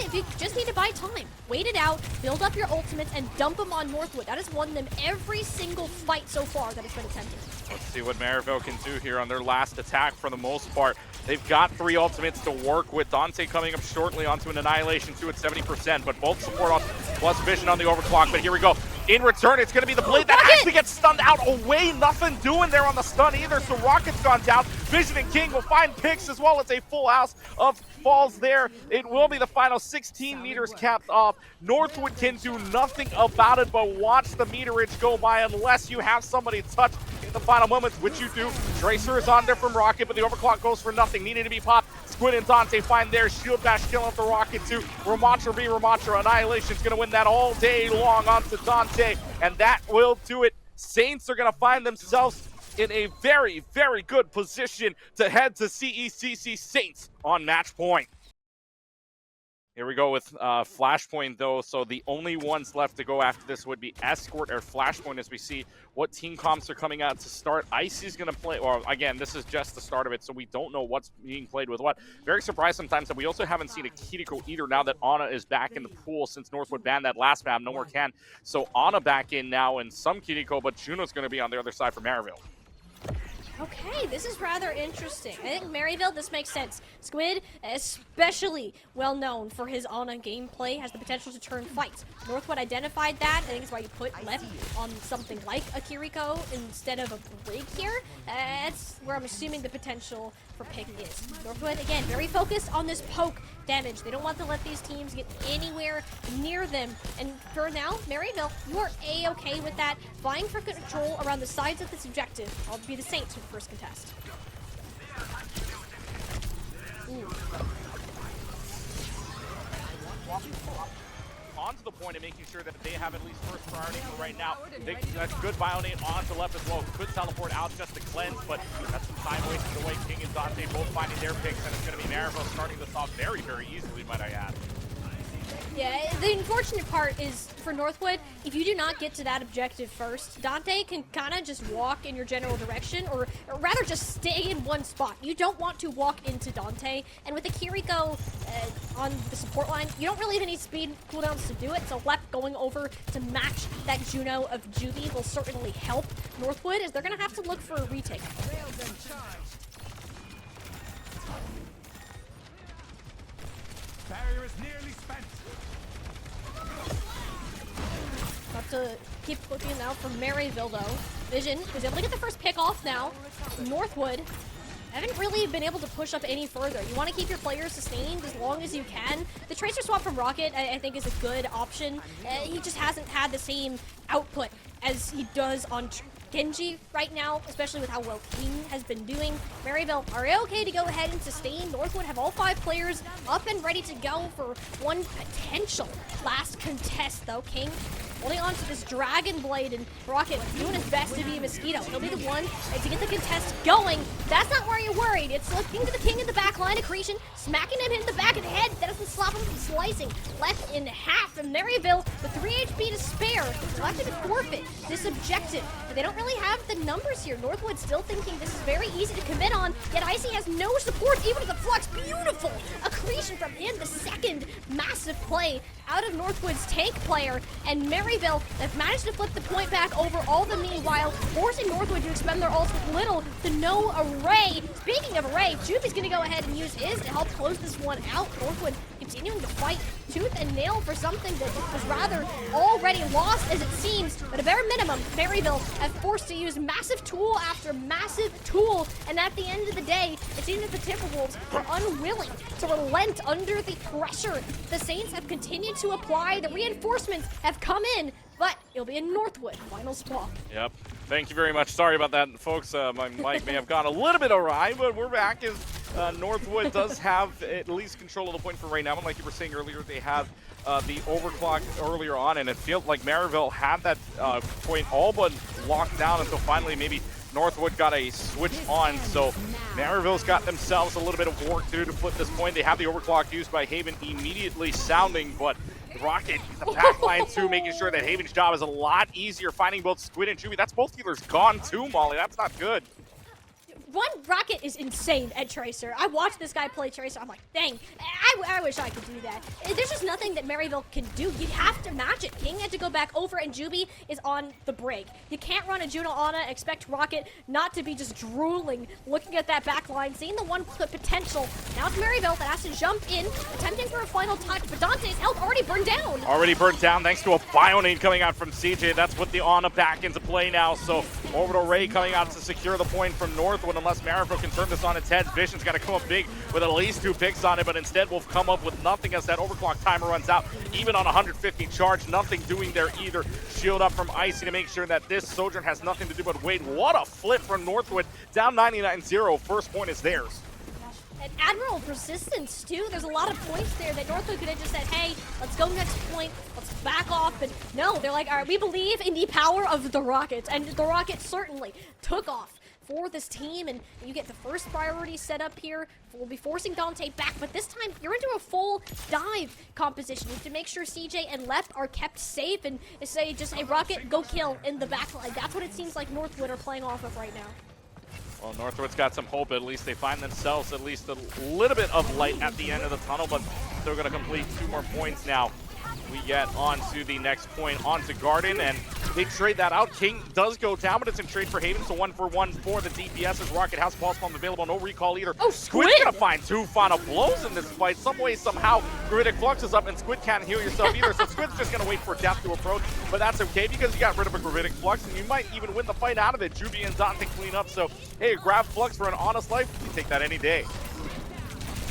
if you just need to buy time, wait it out, build up your ultimates, and dump them on Northwood. That has won them every single fight so far that has been attempted. Let's see what Maryville can do here on their last attack for the most part. They've got 3 ultimates to work with. Dante coming up shortly onto an Annihilation 2 at 70%, but both support on plus Vision on the overclock. But here we go. In return, it's going to be the Blade that actually gets stunned out away. Nothing doing there on the stun either, so Rocket's gone down. Vision and King will find picks as well as a full house of falls there. It will be the final 16 meters capped off. Northwood can do nothing about it but watch the meterage go by unless you have somebody touch in the final moments, which you do. Tracer is on there from Rocket, but the overclock goes for nothing. Needed to be popped. Squid and Dante find their shield bash, killing up the Rocket too. Ramontra v. Ramontra. Annihilation's going to win that all day long onto Dante, and that will do it. Saints are going to find themselves in a very, very good position to head to CECC Saints on match point. Here we go with Flashpoint, though. So the only ones left to go after this would be Escort or Flashpoint, as we see what team comps are coming out to start. Icy's going to play, or again, this is just the start of it, so we don't know what's being played with what. Very surprised sometimes that we also haven't seen a Kiriko either now that Ana is back in the pool since Northwood banned that last map. No more can. So Ana back in now and some Kiriko, but Juno's going to be on the other side for Maryville. Okay, this is rather interesting. I think Maryville, this makes sense. Squid, especially well known for his Ana gameplay, has the potential to turn fights. Northwood identified that. I think it's why you put left on something like a Kiriko instead of a Brig here. That's where I'm assuming the potential for pick is. Northwood, again, very focused on this poke damage. They don't want to let these teams get anywhere near them. And for now, Maryville, you are A-okay with that. Vying for control around the sides of this objective. I'll be the Saints for the first contest. Ooh. On to the point of making sure that they have at least first priority for right now. That's good Bionate on to left as well. Could teleport out just to cleanse, but that's some time wasted away. King and Dante both finding their picks, and it's going to be Maryville starting this off very, very easily, might I add. Yeah, the unfortunate part is for Northwood, if you do not get to that objective first, Dante can kind of just walk in your general direction, or rather just stay in one spot. You don't want to walk into Dante, and with the Kiriko on the support line, you don't really even need speed cooldowns to do it, so Lep going over to match that Juno of Juvie will certainly help Northwood, as they're going to have to look for a retake. Barrier is nearly spent. Have to keep looking now for Maryville, though. Vision was able to get the first pick off now. Northwood haven't really been able to push up any further. You want to keep your players sustained as long as you can. The Tracer swap from Rocket, I think, is a good option. He just hasn't had the same output as he does on Genji right now, especially with how well King has been doing. Maryville are okay to go ahead and sustain. Northwood have all 5 players up and ready to go for one potential last contest, though. King holding on to this Dragon Blade, and Rocket doing his best to be a Mosquito. He'll be the one to get the contest going. That's not where you're worried. It's looking to the King in the back line, Accretion, smacking him in the back of the head. That doesn't stop him from slicing. Left in half, and Maryville with 3 HP to spare will have to forfeit this objective. But they don't really have the numbers here. Northwood still thinking this is very easy to commit on, yet Icy has no support, even with the Flux. Beautiful Accretion from him, the second massive play out of Northwood's tank player, and Maryville have managed to flip the point back over all the meanwhile, forcing Northwood to expend their ults with little to no array. Speaking speaking of Array, Juby's going to go ahead and use his to help close this one out. Northwood continuing to fight tooth and nail for something that was rather already lost as it seems, but at bare minimum, Maryville have forced to use massive tool after massive tool, and at the end of the day, it seems that the Timberwolves are unwilling to relent under the pressure. The Saints have continued to apply, the reinforcements have come in, but it'll be in Northwood, final spot. Yep. Thank you very much. Sorry about that, folks. My mic may have gone a little bit awry, but we're back as Northwood does have at least control of the point for right now. And like you were saying earlier, they have the overclock earlier on, and it feels like Maryville had that point all but locked down until finally maybe Northwood got a switch on. So Maryville's got themselves a little bit of work to do to flip this point. They have the overclock used by Haven immediately sounding, but Rocket, the back line too, making sure that Haven's job is a lot easier, finding both Squid and Juby. That's both healers gone too, Molly. That's not good. One, Rocket is insane at Tracer. I watched this guy play Tracer. I'm like, dang, I wish I could do that. There's just nothing that Maryville can do. You have to match it. King had to go back over, and Juby is on the break. You can't run a Juno Ana, expect Rocket not to be just drooling, looking at that back line, seeing the one potential. Now it's Maryville that has to jump in, attempting for a final touch, but Dante's health already burned down. Already burnt down thanks to a Bionade coming out from CJ. That's put the Ana back into play now. So Orbital Ray coming out to secure the point from Northwood. Unless Maryville can turn this on its head, Vision's got to come up big with at least 2 picks on it, but instead we'll come up with nothing as that overclock timer runs out. Even on 150 charge, nothing doing there either. Shield up from Icy to make sure that this Sojourn has nothing to do but wait. What a flip from Northwood. Down 99-0. First point is theirs. And Admiral Persistence, too. There's a lot of points there that Northwood could have just said, hey, let's go next point, let's back off. But no, they're like, all right, we believe in the power of the Rockets. And the Rockets certainly took off for this team, and you get the first priority set up here. We'll be forcing Dante back, but this time you're into a full dive composition. You have to make sure CJ and Left are kept safe and say just a Rocket, go kill in the backline. That's what it seems like Northwood are playing off of right now. Well, Northwood's got some hope. At least they find themselves at least a little bit of light at the end of the tunnel, but they're going to complete 2 more points now. We get on to the next point, onto Garden, and they trade that out. King does go down, but it's in trade for Haven, so 1-for-1 for the DPS as Rocket has Pulse Bomb available, no recall either. Oh, Squid's gonna find 2 final blows in this fight. Some way, somehow, Gravitic Flux is up, and Squid can't heal yourself either, so Squid's just gonna wait for death to approach, but that's okay because you got rid of a Gravitic Flux, and you might even win the fight out of it. Juby and Dante clean up, so hey, grab Flux for an honest life, you take that any day.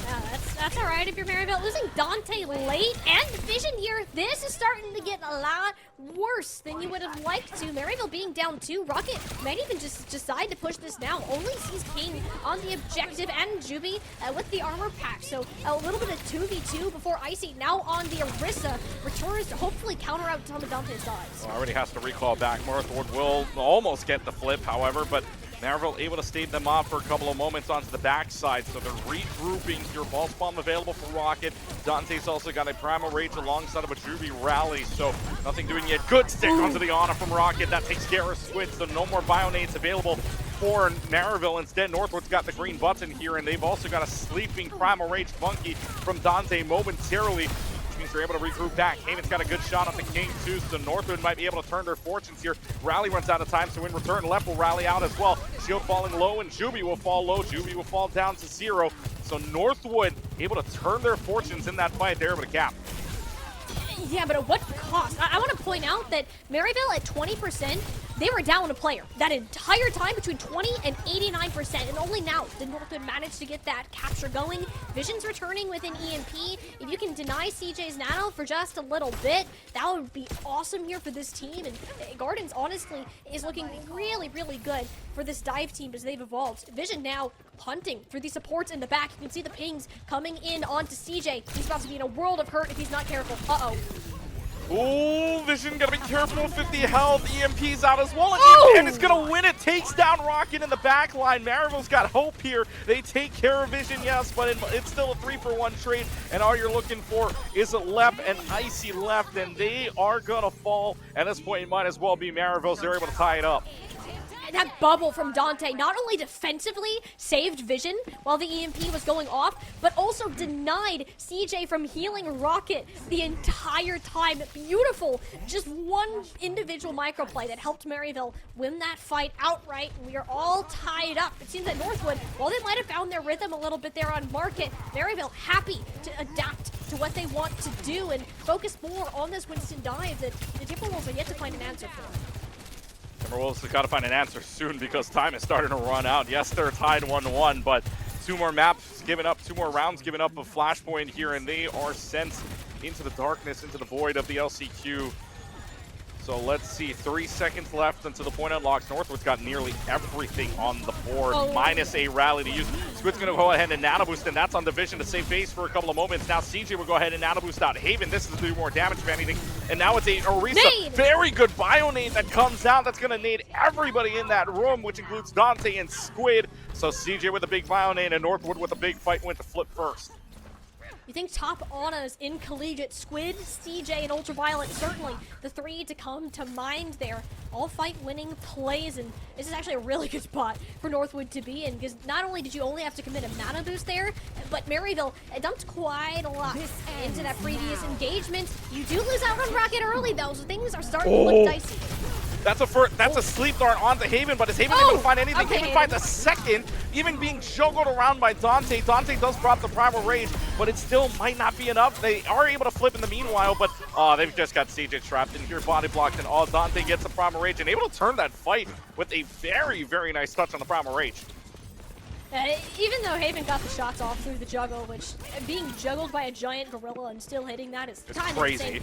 Yeah, that's all right if you're Maryville. Losing Dante late and Vision here, this is starting to get a lot worse than you would have liked to. Maryville being down 2, Rocket might even just decide to push this now. Only sees King on the objective and Juby with the armor pack. So a little bit of 2v2 before Icy now on the Orisa returns to hopefully counter out some of Dante's dives. Well, already has to recall back. Northwood will almost get the flip, however, but Maryville able to stave them off for a couple of moments onto the backside, so they're regrouping here. Pulse Bomb available for Rocket. Dante's also got a Primal Rage alongside of a Juby rally, so nothing doing yet. Good stick onto the Ana from Rocket. That takes care of Squid, so no more Bionades available for Maryville. Instead, Northwood's got the green button here, and they've also got a sleeping Primal Rage Funky from Dante momentarily. Means they're able to regroup back. Haven's got a good shot on the King too, so Northwood might be able to turn their fortunes here. Rally runs out of time, so in return, Left will rally out as well. Shield falling low, and Juby will fall low. Juby will fall down to 0. So Northwood able to turn their fortunes in that fight. They're able to cap. Yeah, but at what cost? I want to point out that Maryville at 20%, they were down a player that entire time between 20 and 89%, and only now did Northwood manage to get that capture going. Vision's returning with an EMP. If you can deny CJ's nano for just a little bit, that would be awesome here for this team, and Gardens honestly is looking really, really good for this dive team as they've evolved. Vision now hunting through the supports in the back. You can see the pings coming in onto CJ. He's about to be in a world of hurt if he's not careful. Uh-oh. Oh, Vision gotta be careful. 50 health. EMP's out as well, and it's gonna win it. Takes down Rocket in the back line. Maryville's got hope here. They take care of Vision, yes, but it's still a 3-for-1 trade, and all you're looking for is a Left and Icy Left, and they are gonna fall. At this point, it might as well be Maryville's. They're able to tie it up. that bubble from Dante not only defensively saved Vision while the EMP was going off, but also denied CJ from healing Rocket the entire time. Beautiful. Just one individual microplay that helped Maryville win that fight outright. We are all tied up. It seems that Northwood, while they might have found their rhythm a little bit there on Market, Maryville happy to adapt to what they want to do and focus more on this Winston dive that the Timberwolves are yet to find an answer for. Timberwolves have got to find an answer soon because time is starting to run out. Yes, they're tied 1-1, but 2 more maps given up, 2 more rounds given up of Flashpoint here, and they are sent into the darkness, into the void of the LCQ. So let's see, 3 seconds left until the point unlocks. Northwood's got nearly everything on the board, minus a rally to use. Squid's gonna go ahead and nano boost, and that's on Division to save face for a couple of moments. Now CJ will go ahead and nano boost out Haven. This is to do more damage if anything. And now it's a Orisa. Very good bio nade that comes out. That's gonna nade everybody in that room, which includes Dante and Squid. So CJ with a big bio nade and Northwood with a big fight went to flip first. You think top honors in collegiate, Squid, CJ, and Ultraviolet, certainly the 3 to come to mind there. All fight-winning plays, and this is actually a really good spot for Northwood to be in, because not only did you only have to commit a mana boost there, but Maryville dumped quite a lot into that previous engagement. You do lose out on Rocket early, though, so things are starting to look dicey. That's a sleep dart onto Haven, but is Haven able to find anything? Okay, Haven finds a second, even being juggled around by Dante. Dante does drop the Primal Rage, but it still might not be enough. They are able to flip in the meanwhile, but they've just got CJ trapped in here, body blocked, and all. Dante gets the Primal Rage and able to turn that fight with a very, very nice touch on the Primal Rage. Even though Haven got the shots off through the juggle, which being juggled by a giant gorilla and still hitting that is kind of crazy.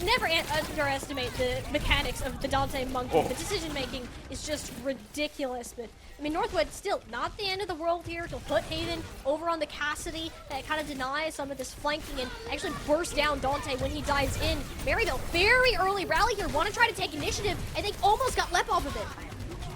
Never underestimate the mechanics of the Dante Monkey. The decision making is just ridiculous. But I mean, Northwood still not the end of the world here to put Haven over on the Cassidy that kind of denies some of this flanking and actually burst down Dante when he dives in. Maryville, very early rally here, want to try to take initiative, and they almost got lep off of it.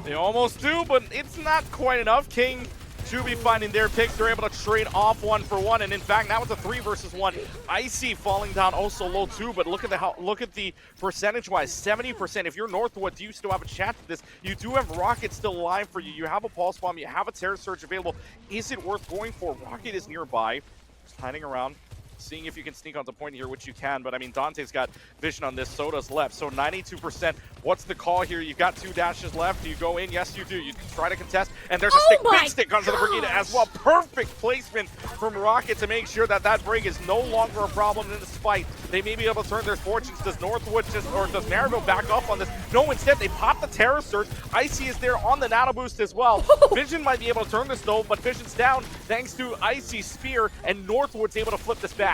They almost do, but it's not quite enough. King should be finding their picks. They're able to trade off 1 for 1, and in fact, now it's a 3 versus 1. Icy falling down also low too, but look at the percentage-wise, 70%. If you're Northwood, do you still have a chance at this? You do have Rocket still alive for you. You have a Pulse Bomb. You have a Terror Surge available. Is it worth going for? Rocket is nearby, just hiding around, seeing if you can sneak onto point here, which you can, but I mean, Dante's got vision on this, so does left. So 92%, what's the call here? You've got 2 dashes left. Do you go in? Yes, you do. You try to contest, and there's a stick, big stick onto the Brigida as well. Perfect placement from Rocket to make sure that that Brig is no longer a problem in this fight. They may be able to turn their fortunes. Does Northwood or does Maryville back up on this? No, instead, they pop the Terror Surge. Icy is there on the Nano Boost as well. Vision might be able to turn this though, but Vision's down thanks to Icy's Spear, and Northwood's able to flip this back.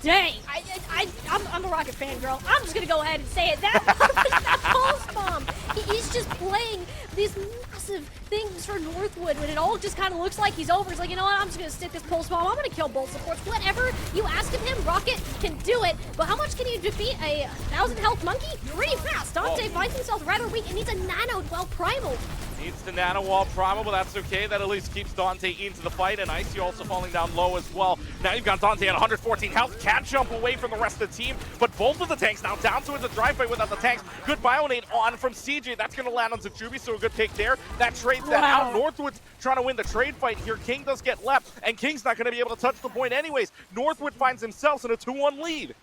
Dang, I'm a Rocket fan, girl. I'm just gonna go ahead and say it. That Pulse Bomb. He's just playing these massive things for Northwood when it all just kind of looks like he's over. He's like, you know what? I'm just gonna stick this Pulse Bomb. I'm gonna kill both supports. Whatever you ask of him, Rocket can do it. But how much can you defeat a 1,000 health monkey? Pretty fast. Dante finds himself rather weak and needs a nano while primal. Needs the nano wall primal, but that's okay. That at least keeps Dante into the fight, and Icy also falling down low as well. Now you've got Dante at 114 health. Can't jump away from the rest of the team, but both of the tanks now down to it's a drive fight without the tanks. Good Bionade on from CJ. That's going to land on Zajubi, so a good pick there. That trades that out. Northwood's trying to win the trade fight here. King does get left, and King's not going to be able to touch the point anyways. Northwood finds himself in a 2-1 lead.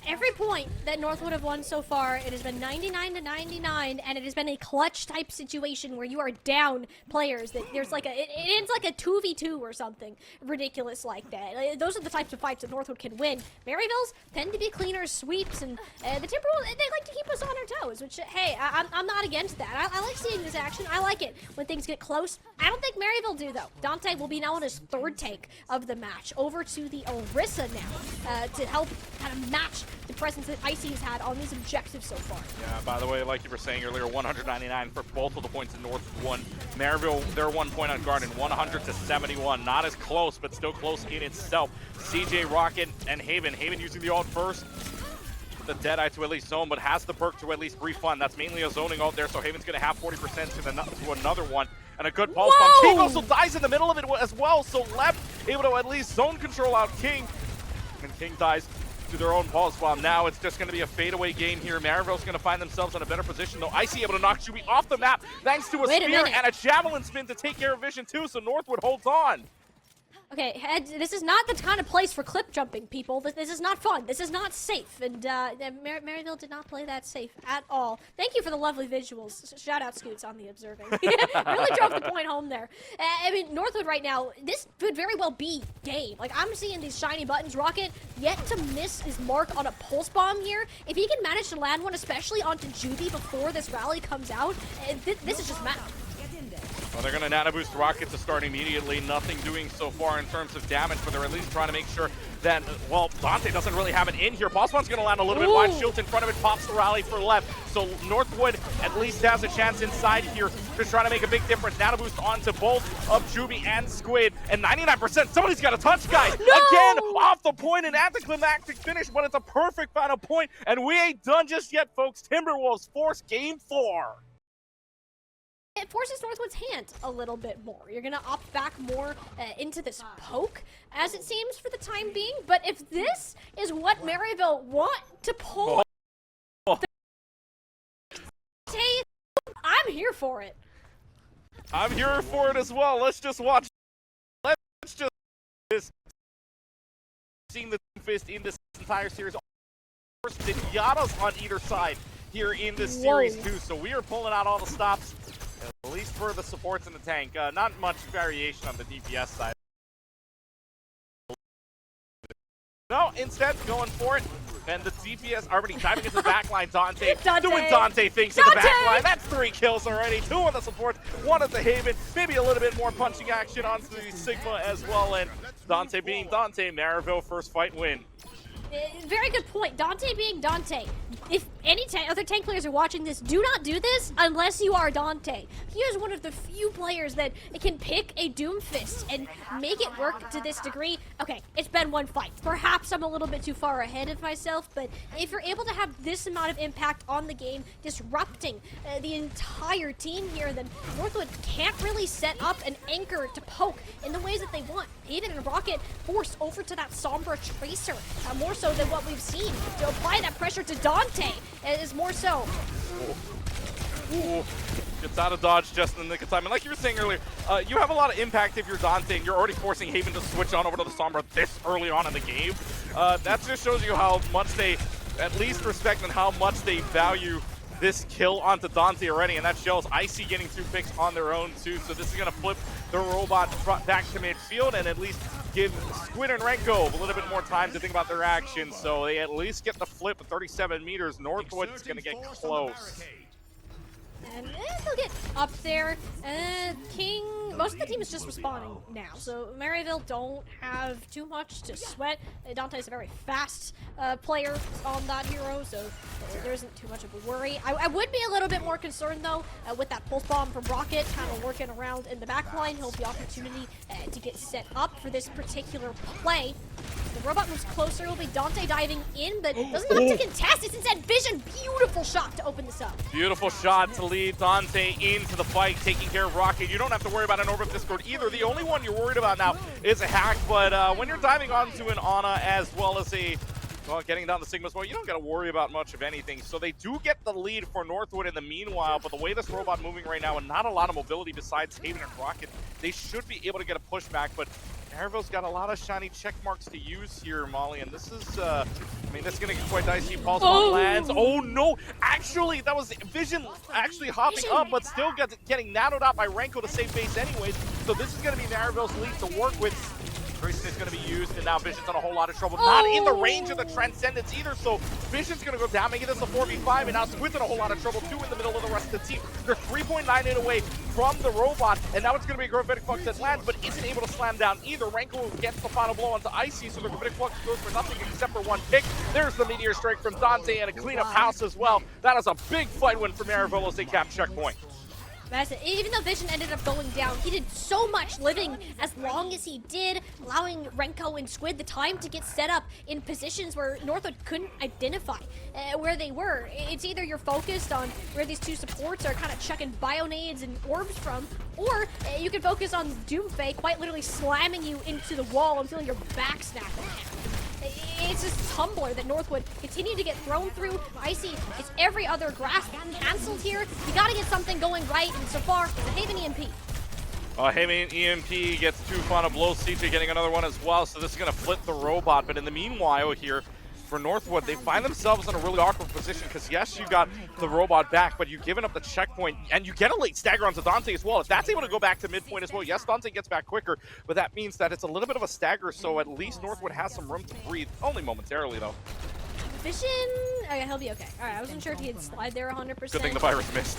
Every point that Northwood have won so far, it has been 99-99, and it has been a clutch type situation where you are down players. That there's like it ends like a 2v2 or something ridiculous like that. Those are the types of fights that Northwood can win. Maryville's tend to be cleaner sweeps, and the Timberwolves, they like to keep us on our toes. Which, hey, I'm not against that. I like seeing this action. I like it when things get close. I don't think Maryville do though. Dante will be now on his 3rd take of the match, over to the Orisa now to help kind of match the presence that Icy's had on these objectives so far. Yeah, by the way, like you were saying earlier, 199 for both of the points in North one. Maryville, their 1 point on Garden, 100 to 71. Not as close, but still close in itself. CJ, Rocket, and Haven. Haven using the ult first. The Deadeye to at least zone, but has the perk to at least refund. That's mainly a zoning ult there, so Haven's going to have 40% to another one. And a good pulse bomb. King also dies in the middle of it as well, so left able to at least zone control out King. And King dies to their own pulse bomb. Now it's just going to be a fadeaway game here. Maryville's going to find themselves in a better position, though. Icy able to knock Juby off the map thanks to a spear and a javelin spin to take care of Vision too, so Northwood holds on. Okay, this is not the kind of place for clip jumping, people. This is not fun. This is not safe. And Maryville did not play that safe at all. Thank you for the lovely visuals. Shout out Scoots on the observing. Really drove the point home there. I mean, Northwood right now, this could very well be game. Like, I'm seeing these shiny buttons. Rocket yet to miss his mark on a pulse bomb here. If he can manage to land one, especially onto Juby before this rally comes out, this is just mad. Well, they're going to nano boost Rocket to start immediately. Nothing doing so far in terms of damage, but they're at least trying to make sure that, well, Dante doesn't really have it in here. Bossman's going to land a little bit wide. Shield in front of it, pops the rally for left. So Northwood at least has a chance inside here to try to make a big difference. Nano boost onto both of Juby and Squid. And 99%, somebody's got a touch, guys. No! Again, off the point, an anticlimactic finish, but it's a perfect final point. And we ain't done just yet, folks. Timberwolves force game 4. It forces Northwood's hand a little bit more. You're going to opt back more into this poke, as it seems, for the time being. But if this is what Maryville want to pull, I'm here for it. I'm here for it as well. Let's just watch. Let's just seeing the fist in this entire series. First, Yadas on either side here in this series too. So we are pulling out all the stops. At least for the supports in the tank. Not much variation on the DPS side. No, instead going for it. And the DPS already diving into the backline. Dante doing Dante things in the backline. That's 3 kills already. 2 on the supports, 1 at the Haven. Maybe a little bit more punching action onto the Sigma as well. And Dante being Dante, Maryville first fight win. Very good point. Dante being Dante. If any other tank players are watching this, do not do this unless you are Dante. He is one of the few players that can pick a Doomfist and make it work to this degree. Okay, it's been one fight. Perhaps I'm a little bit too far ahead of myself, but if you're able to have this amount of impact on the game, disrupting the entire team here, then Northwood can't really set up an anchor to poke in the ways that they want. Haven and Rocket forced over to that Sombra Tracer, more so than what we've seen. To apply that pressure to Dante is more so. Ooh. Gets out of dodge just in the nick of time. And like you were saying earlier, you have a lot of impact if you're Dante, and you're already forcing Haven to switch on over to the Sombra this early on in the game. That just shows you how much they at least respect and how much they value this kill onto Dante already, and that shows Icy getting 2 picks on their own too. So this is going to flip the robot back to midfield and at least give Squid and Renko a little bit more time to think about their actions. So they at least get the flip at 37 meters. Northwood's going to get close. And they'll get up there. King, most of the team is just respawning now, so Maryville don't have too much to sweat. Dante's a very fast player on that hero, so there isn't too much of a worry. I would be a little bit more concerned, though, with that pulse bomb from Rocket kind of working around in the back line. He'll have the opportunity to get set up for this particular play. The robot moves closer. It'll be Dante diving in, but doesn't have to contest. It's instead Vision. Beautiful shot to open this up. Beautiful shot to lead Dante into the fight, taking care of Rocket. You don't have to worry about an Orb of Discord either. The only one you're worried about now is a hack, but when you're diving onto an Ana as well as a, well, getting down the Sigma as well, you don't got to worry about much of anything. So they do get the lead for Northwood in the meanwhile, but the way this robot moving right now and not a lot of mobility besides Haven and Rocket, they should be able to get a pushback, but Maryville's got a lot of shiny check marks to use here, Molly, and this is, I mean, this is going to get quite dicey. Pulse bomb lands. Oh, no. Actually, that was Vision actually hopping up, but still getting nanoed out by Renko to save base anyways. So this is going to be Maryville's lead to work with. Grayson is going to be used, and now Vision's in a whole lot of trouble. Not in the range of the Transcendence either, so Vision's going to go down, making this a 4v5, and now Squid's in a whole lot of trouble, too, in the middle of the rest of the team. They're 3.98 away from the robot, and now it's going to be a Gravitic Flux that lands, but isn't able to slam down either. Renko gets the final blow onto Icy, so the Gravitic Flux goes for nothing except for 1 pick. There's the Meteor Strike from Dante, and a cleanup house as well. That is a big fight win for Maryville as they cap checkpoint. Even though Vision ended up going down, he did so much living as long as he did, allowing Renko and Squid the time to get set up in positions where Northwood couldn't identify where they were. It's either you're focused on where these 2 supports are kind of chucking bionades and orbs from, or you can focus on Doomfay quite literally slamming you into the wall and feeling your back snap. It's this tumbler that Northwood continue to get thrown through. Icy gets every other grasp canceled here. You gotta get something going right, and so far, it's a Haven EMP. Haven EMP gets 2 final blows. CJ getting another one as well, so this is going to flip the robot. But in the meanwhile here, for Northwood, they find themselves in a really awkward position because, yes, you got the robot back, but you've given up the checkpoint, and you get a late stagger onto Dante as well. If that's able to go back to midpoint as well, yes, Dante gets back quicker, but that means that it's a little bit of a stagger, so at least Northwood has some room to breathe. Only momentarily, though. Vision, okay, he'll be okay. All right, I wasn't sure if he'd slide there 100%. Good thing the virus missed.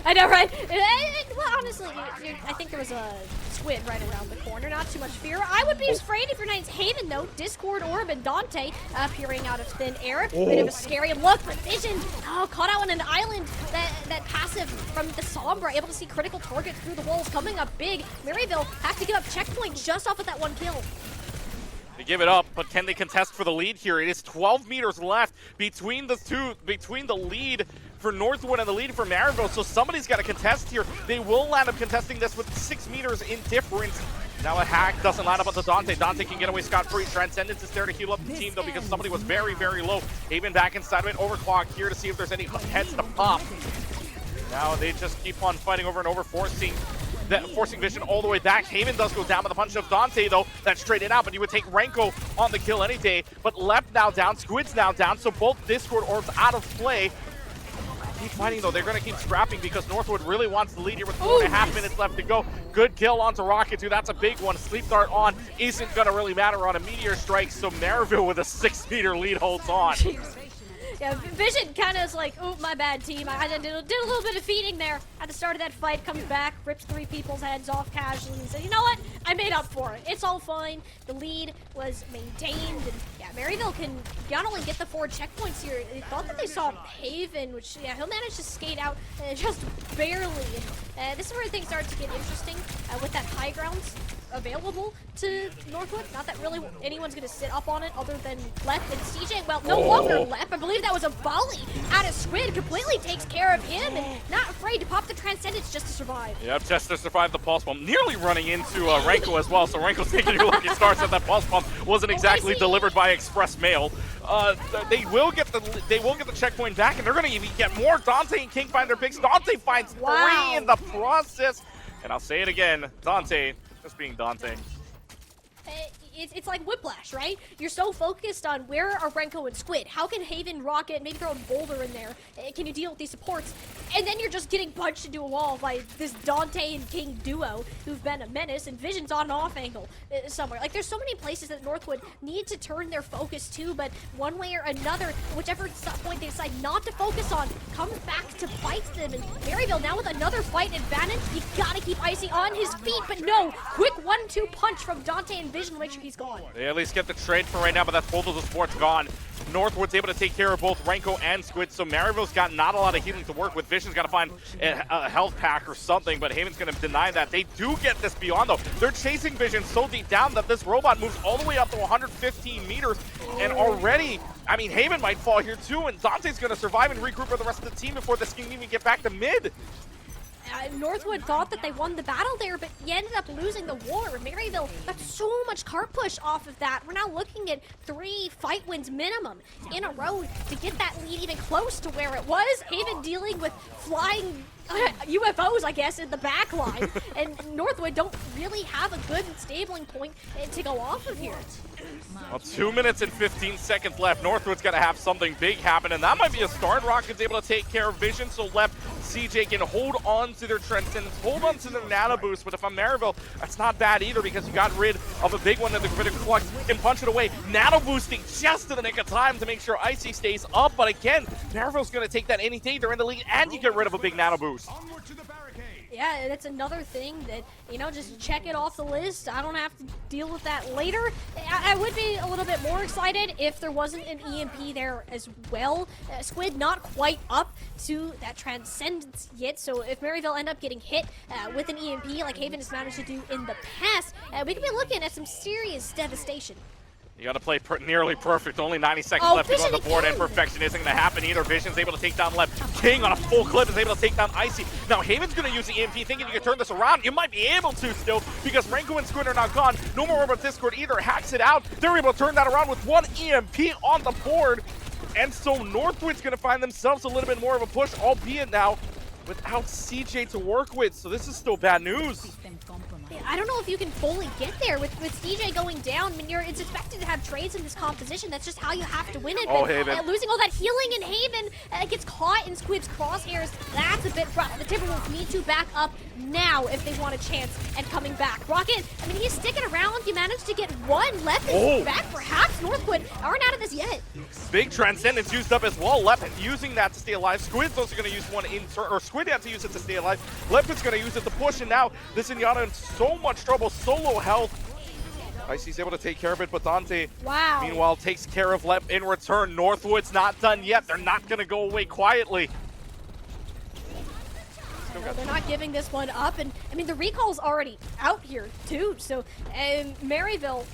I know, right? Well, honestly, I think there was a squid right around the corner. Not too much fear. I would be afraid if your Knight's Haven, though. Discord, Orb, and Dante appearing out of thin air. Bit of a scary look, but Vision, caught out on an island. That passive from the Sombra, able to see critical target through the walls, coming up big. Maryville have to give up checkpoint just off of that 1 kill. They give it up, but can they contest for the lead here? It is 12 meters left between the two, between the lead for Northwood and the lead for Maryville, so somebody's got to contest here. They will land up contesting this with 6 meters in difference. Now a hack doesn't line up onto Dante. Dante can get away scot-free. Transcendence is there to heal up the team, though, because somebody was very, very low. Haven back inside of it. Overclock here to see if there's any heads to pop. Now they just keep on fighting over and over, forcing Vision all the way back. Haven does go down with the punch of Dante, though. That's straight in out, but you would take Renko on the kill any day. But Lep now down, Squid's now down, so both Discord orbs out of play. Keep fighting, though. They're going to keep scrapping because Northwood really wants the lead here with 4.5 minutes left to go. Good kill onto Rocket, too. That's a big one. Sleep Dart on isn't going to really matter on a Meteor Strike, so Maryville with a 6-meter lead holds on. Yeah, Vision kind of is like, oh, my bad, team. I did a little bit of feeding there at the start of that fight. Comes back, rips 3 people's heads off casually, and said, you know what? I made up for it. It's all fine. The lead was maintained, and yeah, Maryville can not only get the 4 checkpoints here. They thought that they saw Haven, which, yeah, he'll manage to skate out just barely. This is where things start to get interesting with that high ground available to Northwood. Not that really anyone's going to sit up on it other than Lep and CJ. Well, no longer Lep. I believe that was a volley out of Squid. Completely takes care of him and not afraid to pop the Transcendence just to survive. Yep, just to survive the pulse bomb. Nearly running into Renko as well, so Renko's taking your lucky stars that pulse bomb wasn't exactly delivered by express mail. They will get the checkpoint back, and they're going to even get more. Dante and King find their picks. Dante finds 3 in the process. And I'll say it again, Dante just being Dante. It's like Whiplash, right? You're so focused on where are Renko and Squid. How can Haven, Rocket, maybe throw a Boulder in there? Can you deal with these supports? And then you're just getting punched into a wall by this Dante and King duo who've been a menace, and Vision's on an off angle somewhere. Like, there's so many places that Northwood need to turn their focus to, but one way or another, whichever point they decide not to focus on, comes back to bite them. And Maryville now with another fight advantage. You gotta keep Icy on his feet, but no, quick 1-2 punch from Dante and Vision to make sure he's gone. They at least get the trade for right now, but that's both of the supports gone. Northwood's able to take care of both Renko and Squid, so Maryville's got not a lot of healing to work with. Vision's got to find a health pack or something, but Haven's going to deny that. They do get this beyond, though. They're chasing Vision so deep down that this robot moves all the way up to 115 meters, and already, I mean, Haven might fall here too, and Dante's going to survive and regroup with the rest of the team before this can even get back to mid. Northwood thought that they won the battle there, but you ended up losing the war. Maryville got so much cart push off of that. We're now looking at 3 fight wins minimum in a row to get that lead even close to where it was. Haven dealing with flying UFOs, I guess, in the back line, and Northwood don't really have a good stabling point to go off of here. Well, 2 minutes and 15 seconds left. Northwood's got to have something big happen, and that might be a start. Rocket's able to take care of Vision, so left CJ can hold on to their Transcendence, hold on to their Nano Boost, but if I'm Maryville, that's not bad either because you got rid of a big one in the critical clutch, can punch it away. Nano Boosting just in the nick of time to make sure Icy stays up, but again, Maryville's going to take that any day. They're in the lead, and you get rid of a big Nano Boost. Yeah, that's another thing that, you know, just check it off the list. I don't have to deal with that later. I would be a little bit more excited if there wasn't an EMP there as well. Squid not quite up to that Transcendence yet, so if Maryville end up getting hit with an EMP like Haven has managed to do in the past, we could be looking at some serious devastation. You gotta play nearly perfect. Only 90 seconds left to go on the board, and perfection isn't gonna happen either. Vision's able to take down left. King on a full clip is able to take down Icy. Now Haven's gonna use the EMP, thinking you can turn this around. You might be able to still, because Renko and Squid are now gone. No more Robot Discord either. Hacks it out. They're able to turn that around with one EMP on the board. And so Northwood's gonna find themselves a little bit more of a push, albeit now without CJ to work with. So this is still bad news. I don't know if you can fully get there with CJ going down. I mean, it's expected to have trades in this composition. That's just how you have to win it. Oh, but, Haven. Losing all that healing in Haven gets caught in Squid's crosshairs. That's a bit rough. The Timberwolves need to back up now if they want a chance at coming back. Rocket, I mean, he's sticking around. He managed to get one. Left is back. Perhaps Northwood aren't out of this yet. Big Transcendence used up as well. Lep using that to stay alive. Squid's also going to use one in turn, or Squid had to use it to stay alive. Lep is going to use it to push, and now this Inyana in so much trouble, solo health. Icy's able to take care of it, but Dante, meanwhile, takes care of Lep in return. Northwood's not done yet. They're not going to go away quietly. No, they're not giving this one up, and I mean, the recall's already out here, too, so, and Maryville,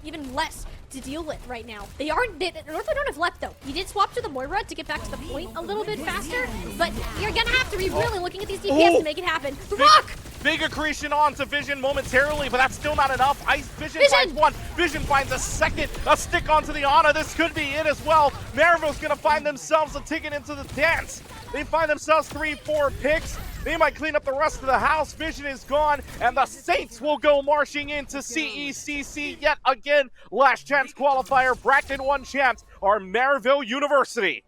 even less to deal with right now. Northwood don't have left though. He did swap to the Moira to get back to the point a little bit faster, but you're gonna have to be really looking at these DPS to make it happen. The Rock! Big accretion onto Vision momentarily, but that's still not enough. Vision finds one. Vision finds a second. A stick onto the Ana. This could be it as well. Maryville's gonna find themselves a ticket into the dance. They find themselves 3-4 picks. They might clean up the rest of the house. Vision is gone, and the Saints will go marching into CECC yet again. Last chance qualifier, bracket 1 champs are Maryville University.